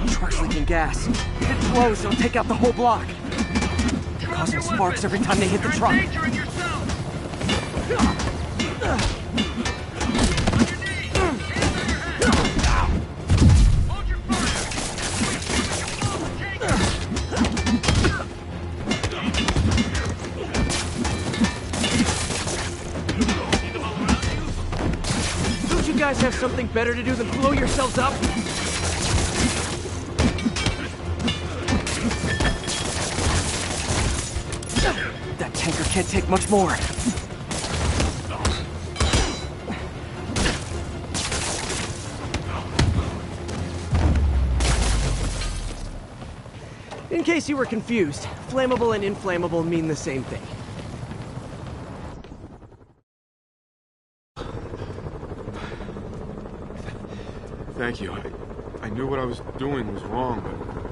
Truck's leaking gas. If it blows, it'll take out the whole block. They're causing sparks every time they hit the truck. Don't you guys have something better to do than blow yourselves up? That tanker can't take much more. In case you were confused, flammable and inflammable mean the same thing. Thank you. I knew what I was doing was wrong,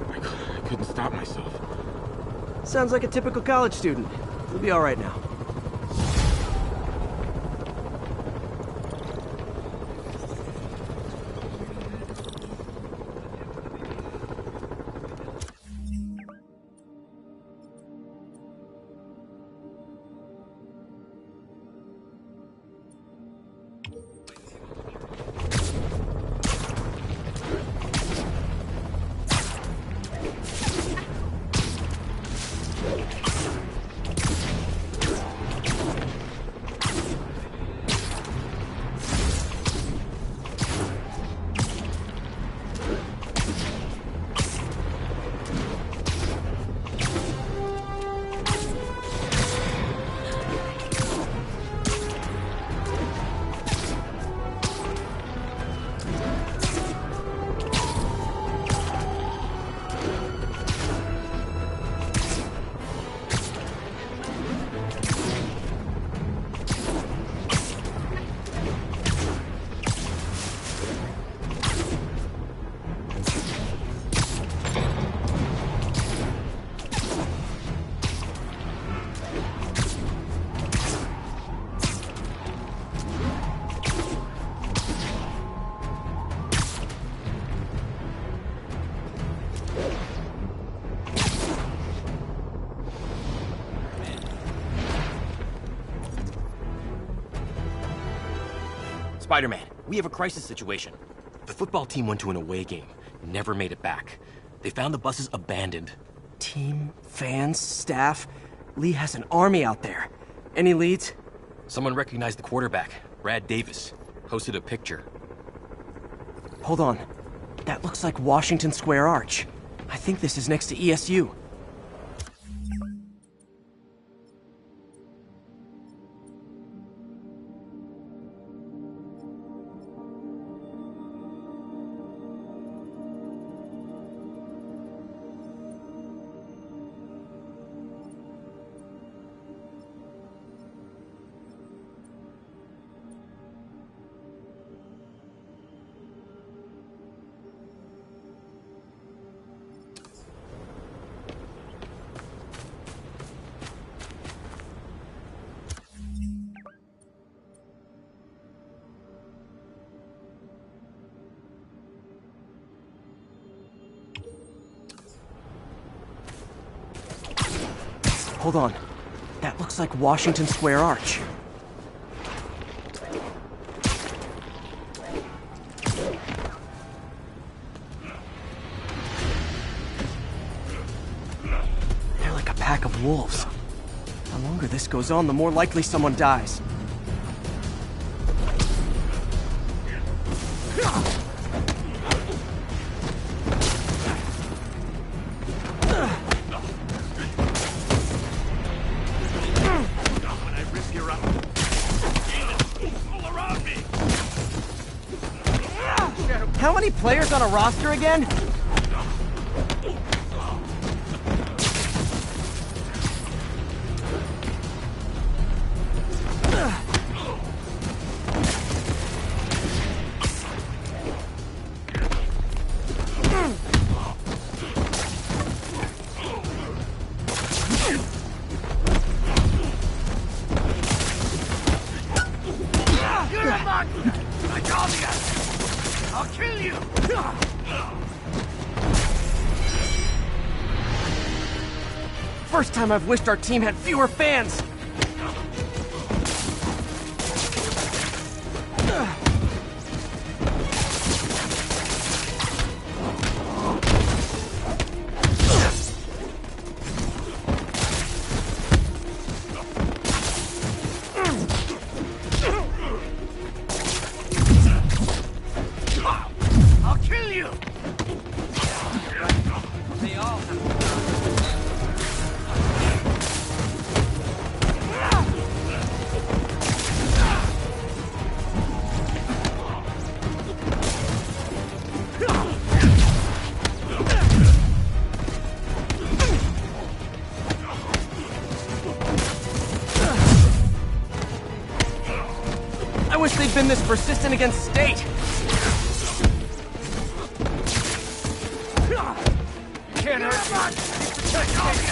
but I couldn't stop myself. Sounds like a typical college student. You'll be all right now. Spider-Man, we have a crisis situation. The football team went to an away game, never made it back. They found the buses abandoned. Team, fans, staff. Lee has an army out there. Any leads? Someone recognized the quarterback, Brad Davis. Posted a picture. Hold on. That looks like Washington Square Arch. I think this is next to ESU. Hold on. That looks like Washington Square Arch. They're like a pack of wolves. The longer this goes on, the more likely someone dies. How many players on a roster again? You're a monster! I called you! I'll kill you! First time I've wished our team had fewer fans! I'll kill you! They all I wish they'd been this persistent against State! You can't hurt me! Protect me!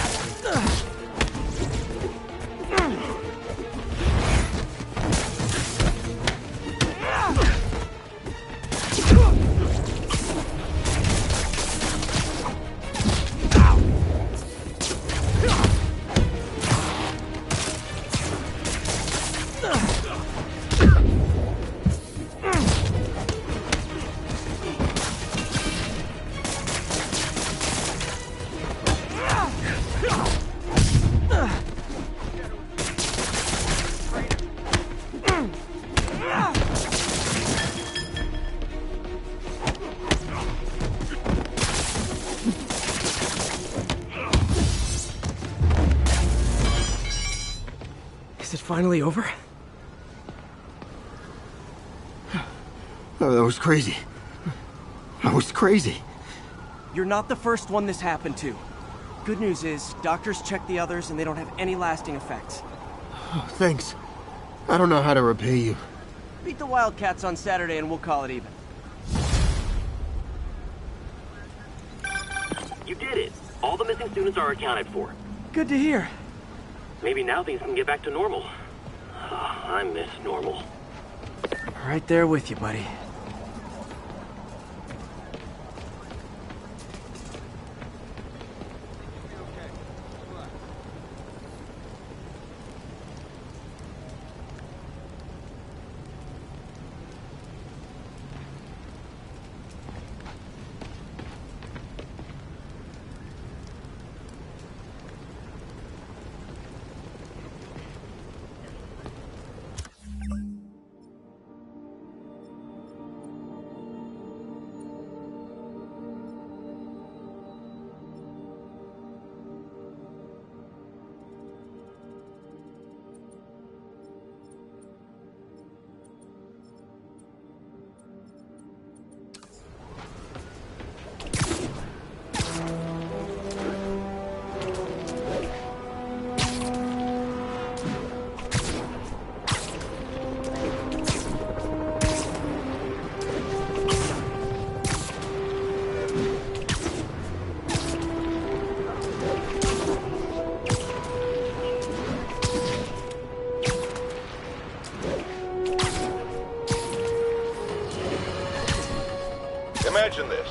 Is it finally over? Oh, that was crazy. That was crazy. You're not the first one this happened to. Good news is, doctors checked the others and they don't have any lasting effects. Oh, thanks. I don't know how to repay you. Beat the Wildcats on Saturday and we'll call it even. You did it. All the missing students are accounted for. Good to hear. Maybe now things can get back to normal. I miss normal. Right there with you, buddy. Imagine this.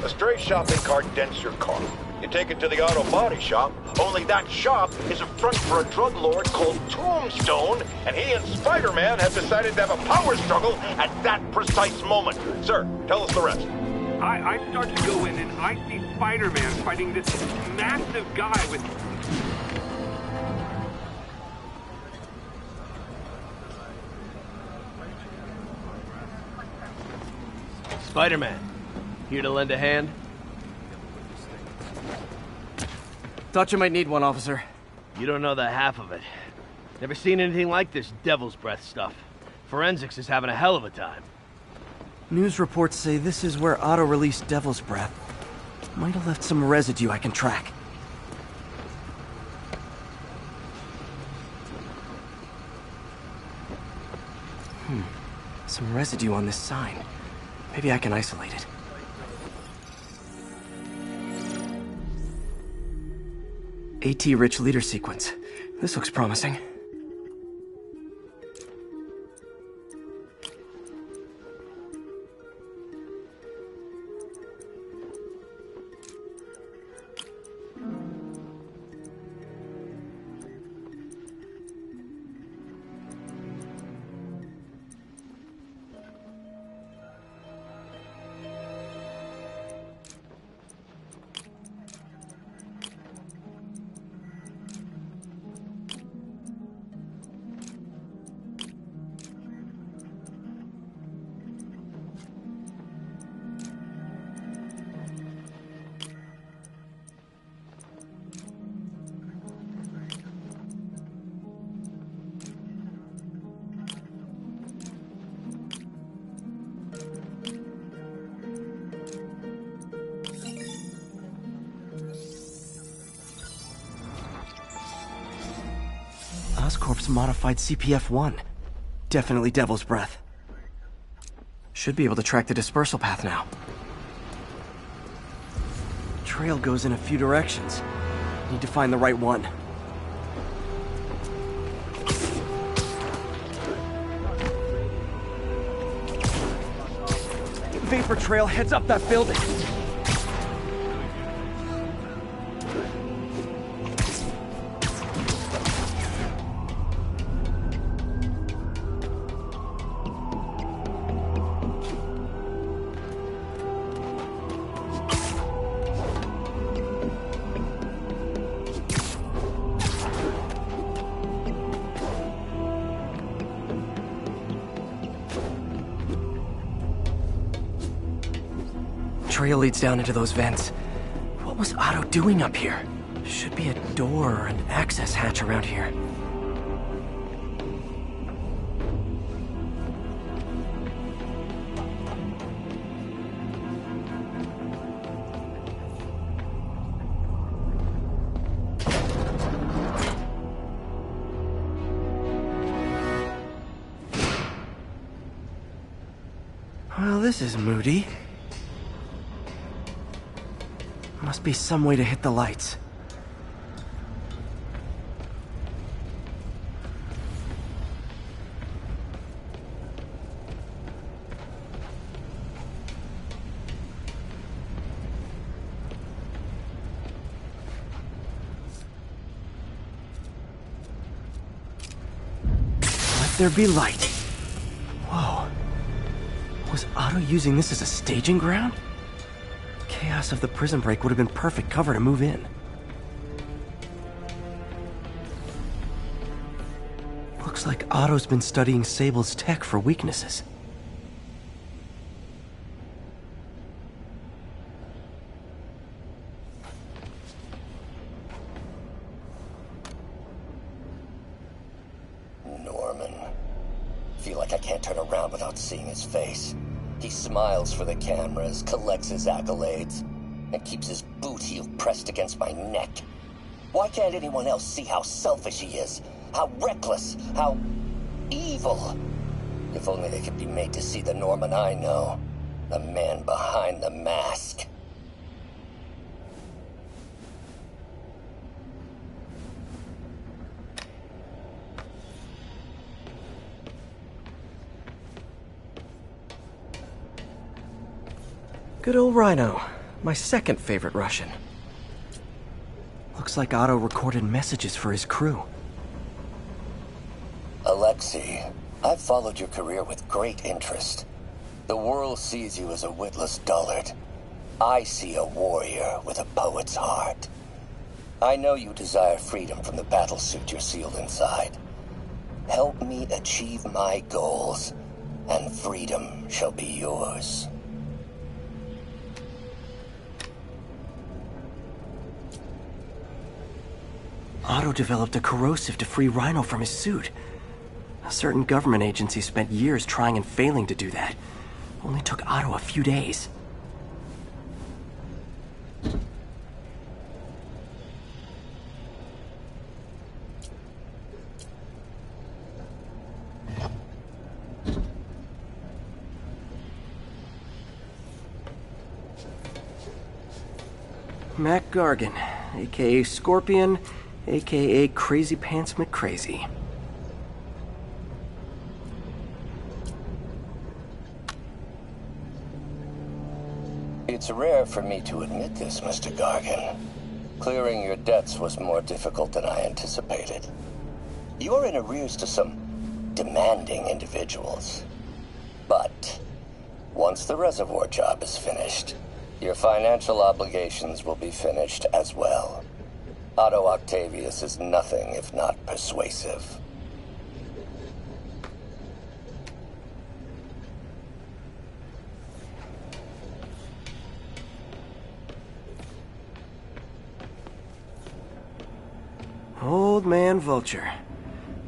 A stray shopping cart dents your car. You take it to the auto body shop, only that shop is a front for a drug lord called Tombstone, and he and Spider-Man have decided to have a power struggle at that precise moment. Sir, tell us the rest. I start to go in and I see Spider-Man fighting this massive guy with... Spider-Man, here to lend a hand? Thought you might need one, officer. You don't know the half of it. Never seen anything like this devil's breath stuff. Forensics is having a hell of a time. News reports say this is where Otto released Devil's Breath. Might have left some residue I can track. Some residue on this sign. Maybe I can isolate it. AT-rich leader sequence. This looks promising. Oscorp's modified CPF-1. Definitely Devil's Breath. Should be able to track the dispersal path now. Trail goes in a few directions. Need to find the right one. Vapor trail heads up that building. Trail leads down into those vents. What was Otto doing up here? Should be a door or an access hatch around here. Well, this is moody. Must be some way to hit the lights. Let there be light. Whoa. Was Otto using this as a staging ground? Chaos of the prison break would have been perfect cover to move in. Looks like Otto's been studying Sable's tech for weaknesses. Norman. Feel like I can't turn around without seeing his face. He smiles for the cameras, collects his accolades, and keeps his boot heel pressed against my neck. Why can't anyone else see how selfish he is? How reckless? How evil? If only they could be made to see the Norman I know. The man behind the mask. Good old Rhino. My second favorite Russian. Looks like Otto recorded messages for his crew. Alexei, I've followed your career with great interest. The world sees you as a witless dullard. I see a warrior with a poet's heart. I know you desire freedom from the battlesuit you're sealed inside. Help me achieve my goals, and freedom shall be yours. Otto developed a corrosive to free Rhino from his suit. A certain government agency spent years trying and failing to do that. Only took Otto a few days. Mac Gargan, aka Scorpion, aka Crazy Pants McCrazy. It's rare for me to admit this, Mr. Gargan. Clearing your debts was more difficult than I anticipated. You're in arrears to some demanding individuals. But once the reservoir job is finished, your financial obligations will be finished as well. Otto Octavius is nothing if not persuasive. Old man Vulture.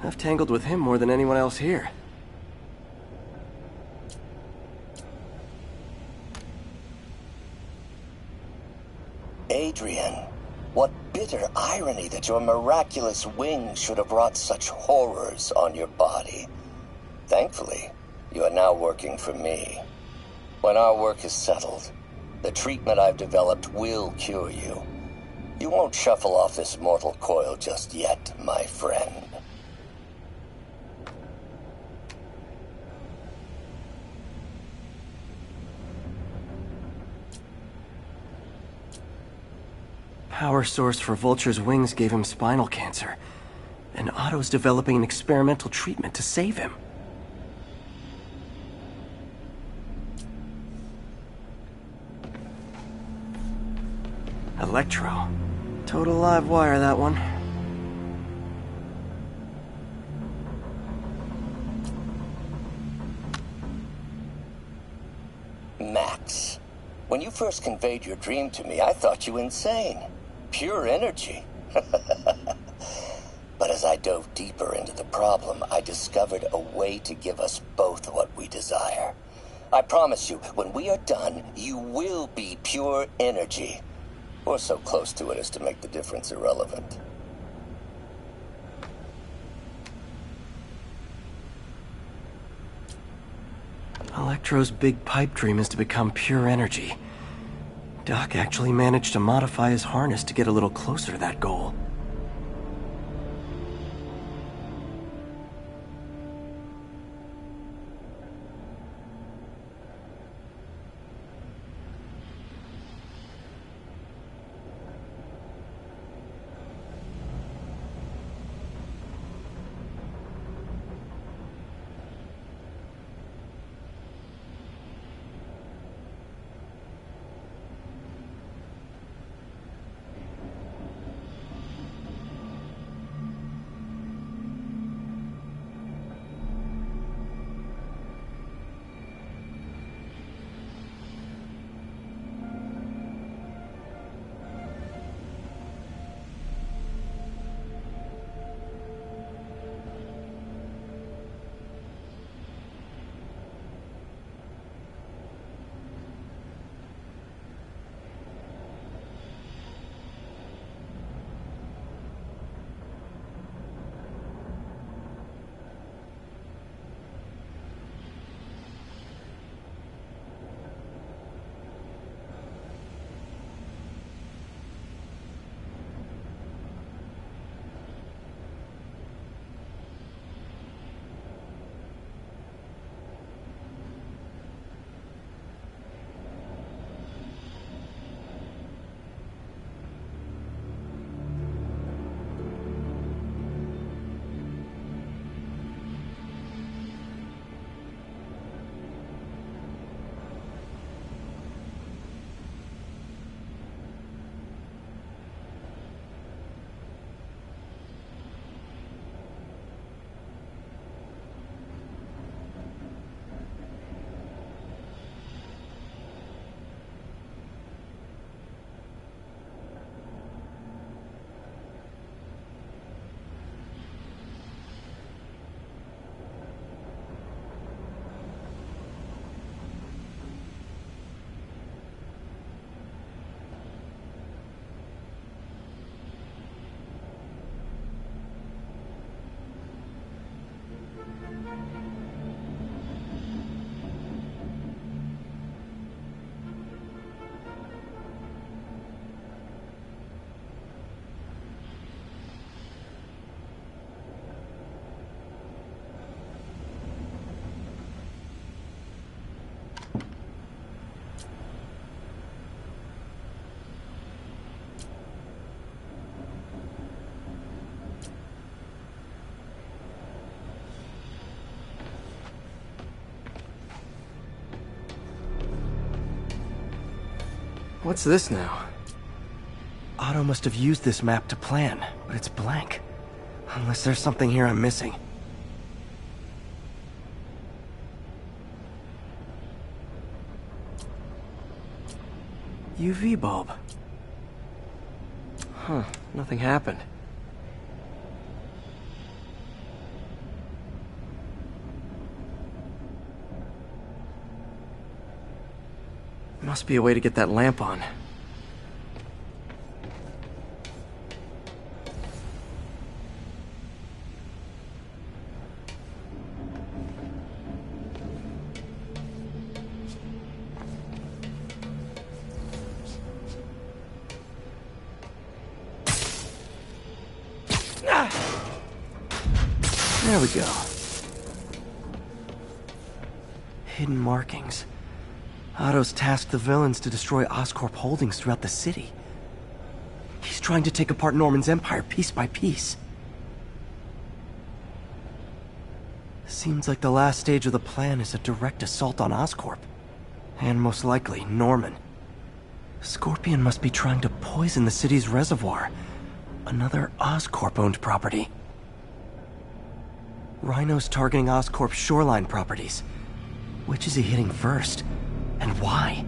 I've tangled with him more than anyone else here. Adrian, what bitter irony that your miraculous wings should have wrought such horrors on your body. Thankfully, you are now working for me. When our work is settled, the treatment I've developed will cure you. You won't shuffle off this mortal coil just yet, my friend. Power source for Vulture's wings gave him spinal cancer, and Otto's developing an experimental treatment to save him. Electro. Total live wire, that one. Max, when you first conveyed your dream to me, I thought you insane. Pure energy. But as I dove deeper into the problem, I discovered a way to give us both what we desire. I promise you, when we are done, you will be pure energy. Or so close to it as to make the difference irrelevant. Electro's big pipe dream is to become pure energy. Doc actually managed to modify his harness to get a little closer to that goal. What's this now? Otto must have used this map to plan, but it's blank. Unless there's something here I'm missing. UV bulb. Huh, nothing happened. Must be a way to get that lamp on. There we go. Hidden markings. Otto's tasked the villains to destroy Oscorp holdings throughout the city. He's trying to take apart Norman's empire piece by piece. Seems like the last stage of the plan is a direct assault on Oscorp. And most likely, Norman. Scorpion must be trying to poison the city's reservoir. Another Oscorp-owned property. Rhino's targeting Oscorp's shoreline properties. Which is he hitting first? And why?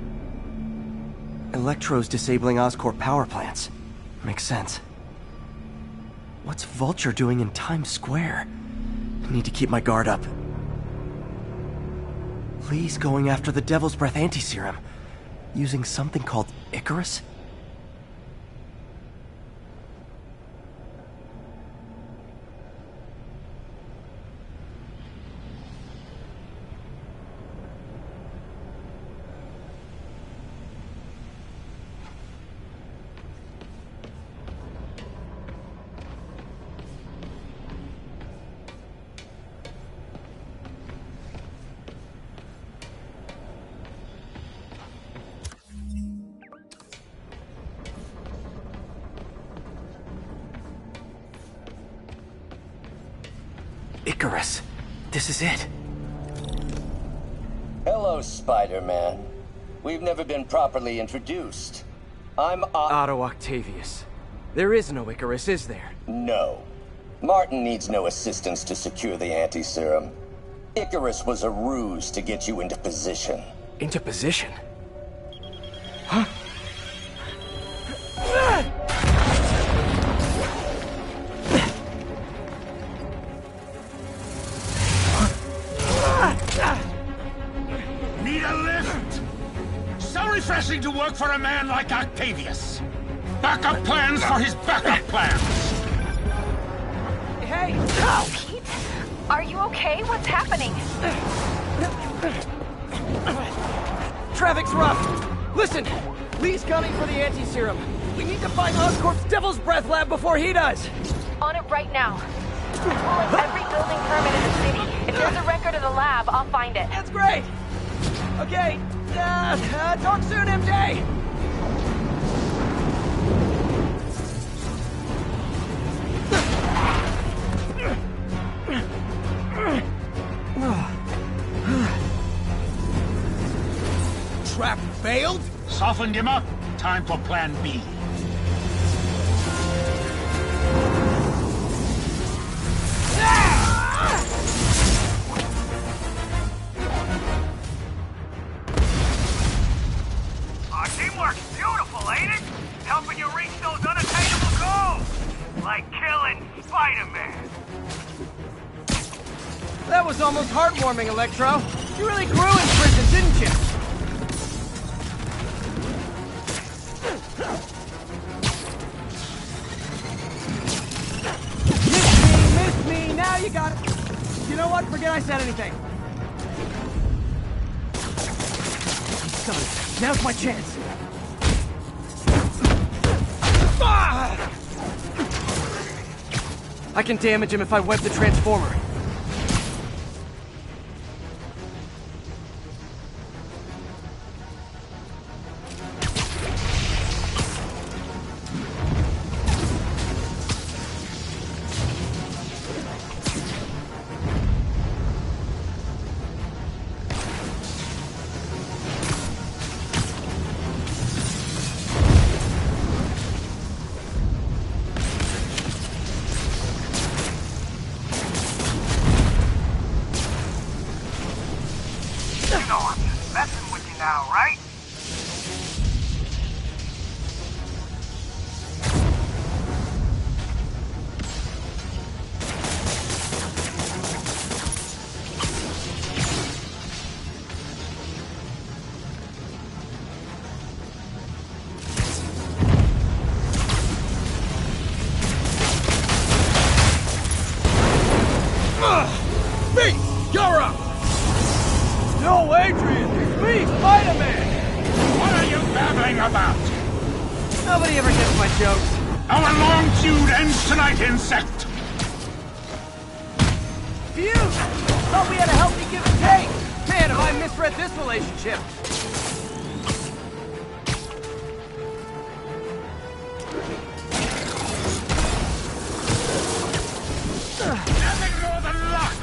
Electro's disabling Oscorp power plants. Makes sense. What's Vulture doing in Times Square? I need to keep my guard up. Lee's going after the Devil's Breath anti-serum, using something called Icarus? Icarus. This is it. Hello, Spider-Man. We've never been properly introduced. I'm Otto Octavius. There is no Icarus, is there? No. Martin needs no assistance to secure the anti-serum. Icarus was a ruse to get you into position. Into position? Huh? Need a lift? So refreshing to work for a man like Octavius. Backup plans for his backup plans. Hey! Pete? Are you okay? What's happening? Traffic's rough. Listen, Lee's gunning for the anti-serum. We need to find Oscorp's Devil's Breath lab before he does. On it right now. Pull up every building permit in the city. If there's a record of the lab, I'll find it. That's great. Okay, talk soon, MJ. Trap failed? Softened him up. Time for plan B. Our teamwork's beautiful, ain't it? Helping you reach those unattainable goals. Like killing Spider-Man. That was almost heartwarming, Electro. You really grew in prison, didn't you? Miss me, now you got it. You know what? Forget I said anything. He's coming. Now's my chance. I can damage him if I web the transformer. know I'm just messing with you now, right? Me! You're up! No, Adrian! It's me, Spider-Man! What are you babbling about? Nobody ever gets my jokes. Our long feud ends tonight, insect! Feud! Thought we had a healthy give and take! Man, have I misread this relationship! Nothing more than luck!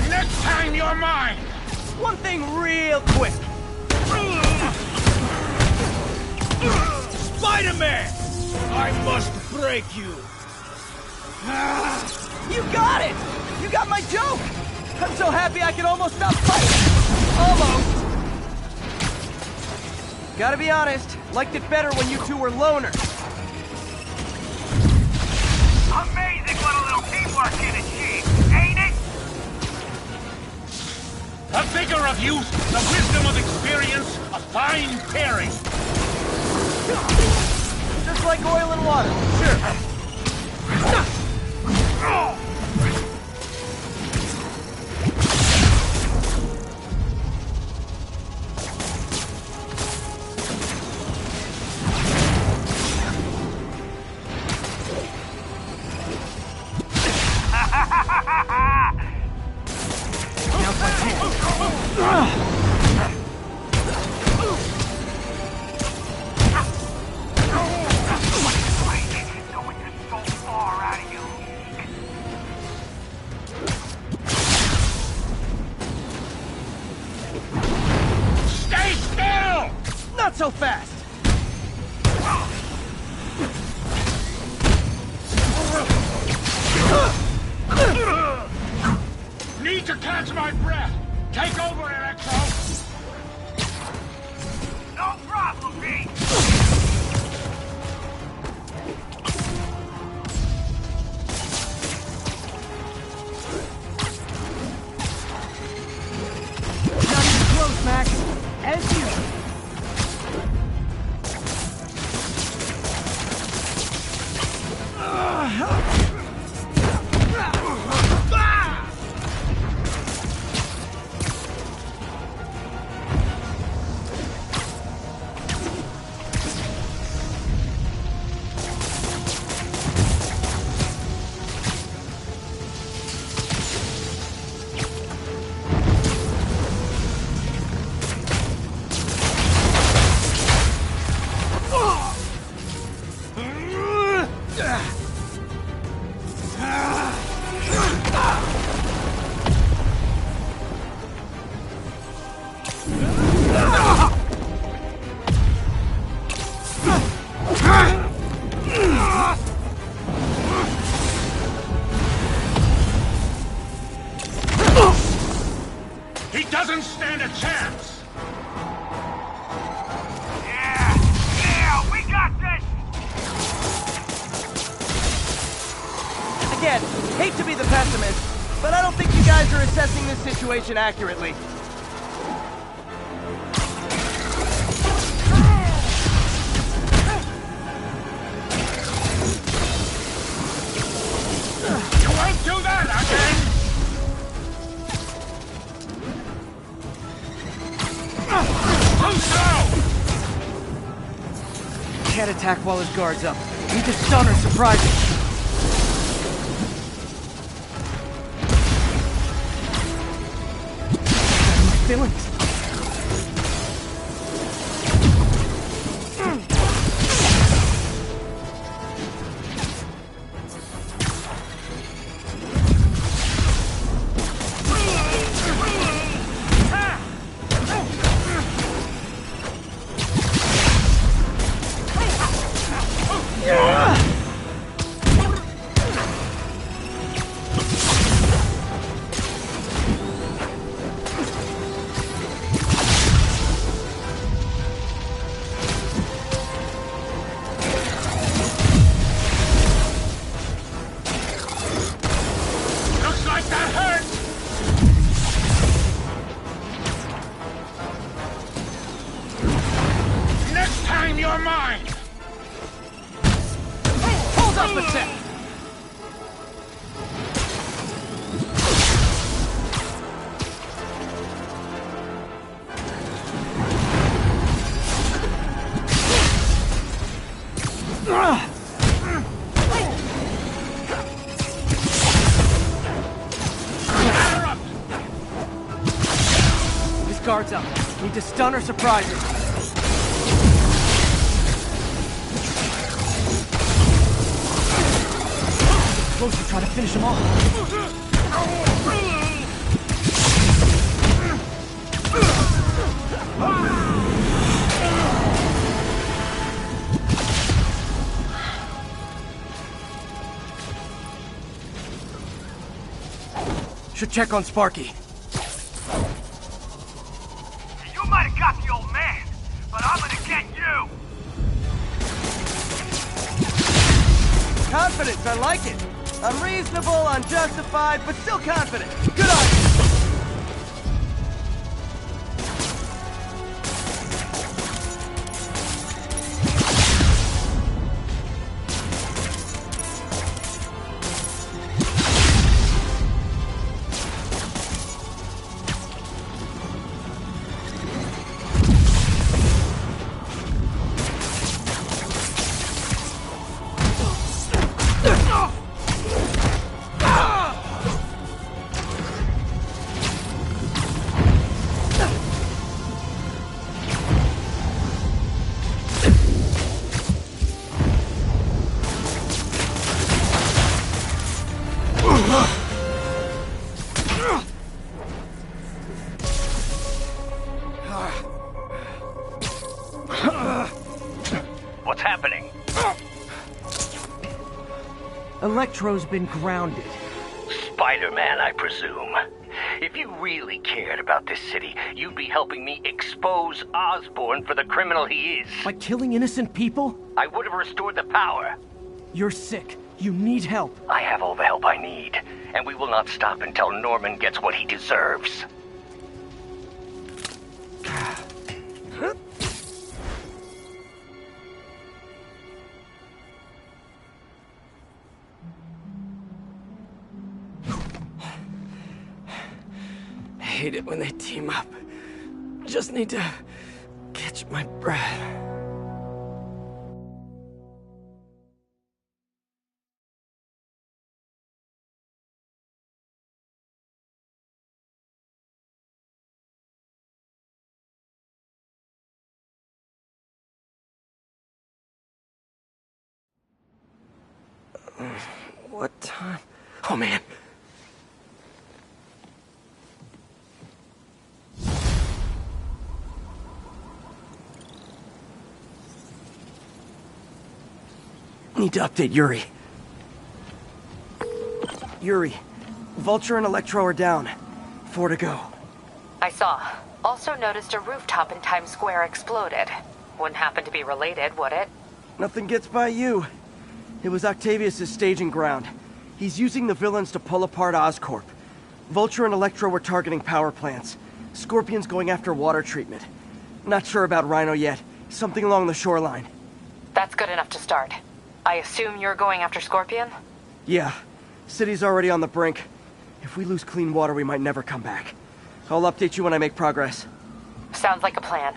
Next time you're mine! One thing real quick. Spider-Man! I must break you! You got it! You got my joke! I'm so happy I can almost stop fighting! Almost! Gotta be honest, liked it better when you two were loners. Amazing what a little teamwork can achieve, ain't it? The vigor of youth, the wisdom of experience, a fine pairing! Just like oil and water, sure. Now's my chance. Going so far out of your league. Stay still! Not so fast! Need to catch my breath! Take over, Electro! No problem, Pete. Not even close, Max. As usual. He doesn't stand a chance! Yeah, we got this! Again, hate to be the pessimist, but I don't think you guys are assessing this situation accurately. You won't do that again! Too slow! Can't attack while his guard's up. Need to stun or surprise him. feelings. Guards up. Need to stun or surprise her. Supposed to try to finish him off. Should check on Sparky. Got the old man, but I'm gonna get you! Confidence, I like it. Unreasonable, unjustified, but still confident. Good on you. What's happening? Electro's been grounded. Spider-Man, I presume. If you really cared about this city, you'd be helping me expose Osborn for the criminal he is. By killing innocent people? I would have restored the power. You're sick. You need help. I have all the help I need, and we will not stop until Norman gets what he deserves. I hate it when they team up. Just need to catch my breath. What time? Oh, man. Need to update Yuri. Yuri, Vulture and Electro are down. 4 to go. I saw. Also noticed a rooftop in Times Square exploded. Wouldn't happen to be related, would it? Nothing gets by you. It was Octavius' staging ground. He's using the villains to pull apart Oscorp. Vulture and Electro were targeting power plants. Scorpion's going after water treatment. Not sure about Rhino yet. Something along the shoreline. That's good enough to start. I assume you're going after Scorpion? Yeah. City's already on the brink. If we lose clean water, we might never come back. I'll update you when I make progress. Sounds like a plan.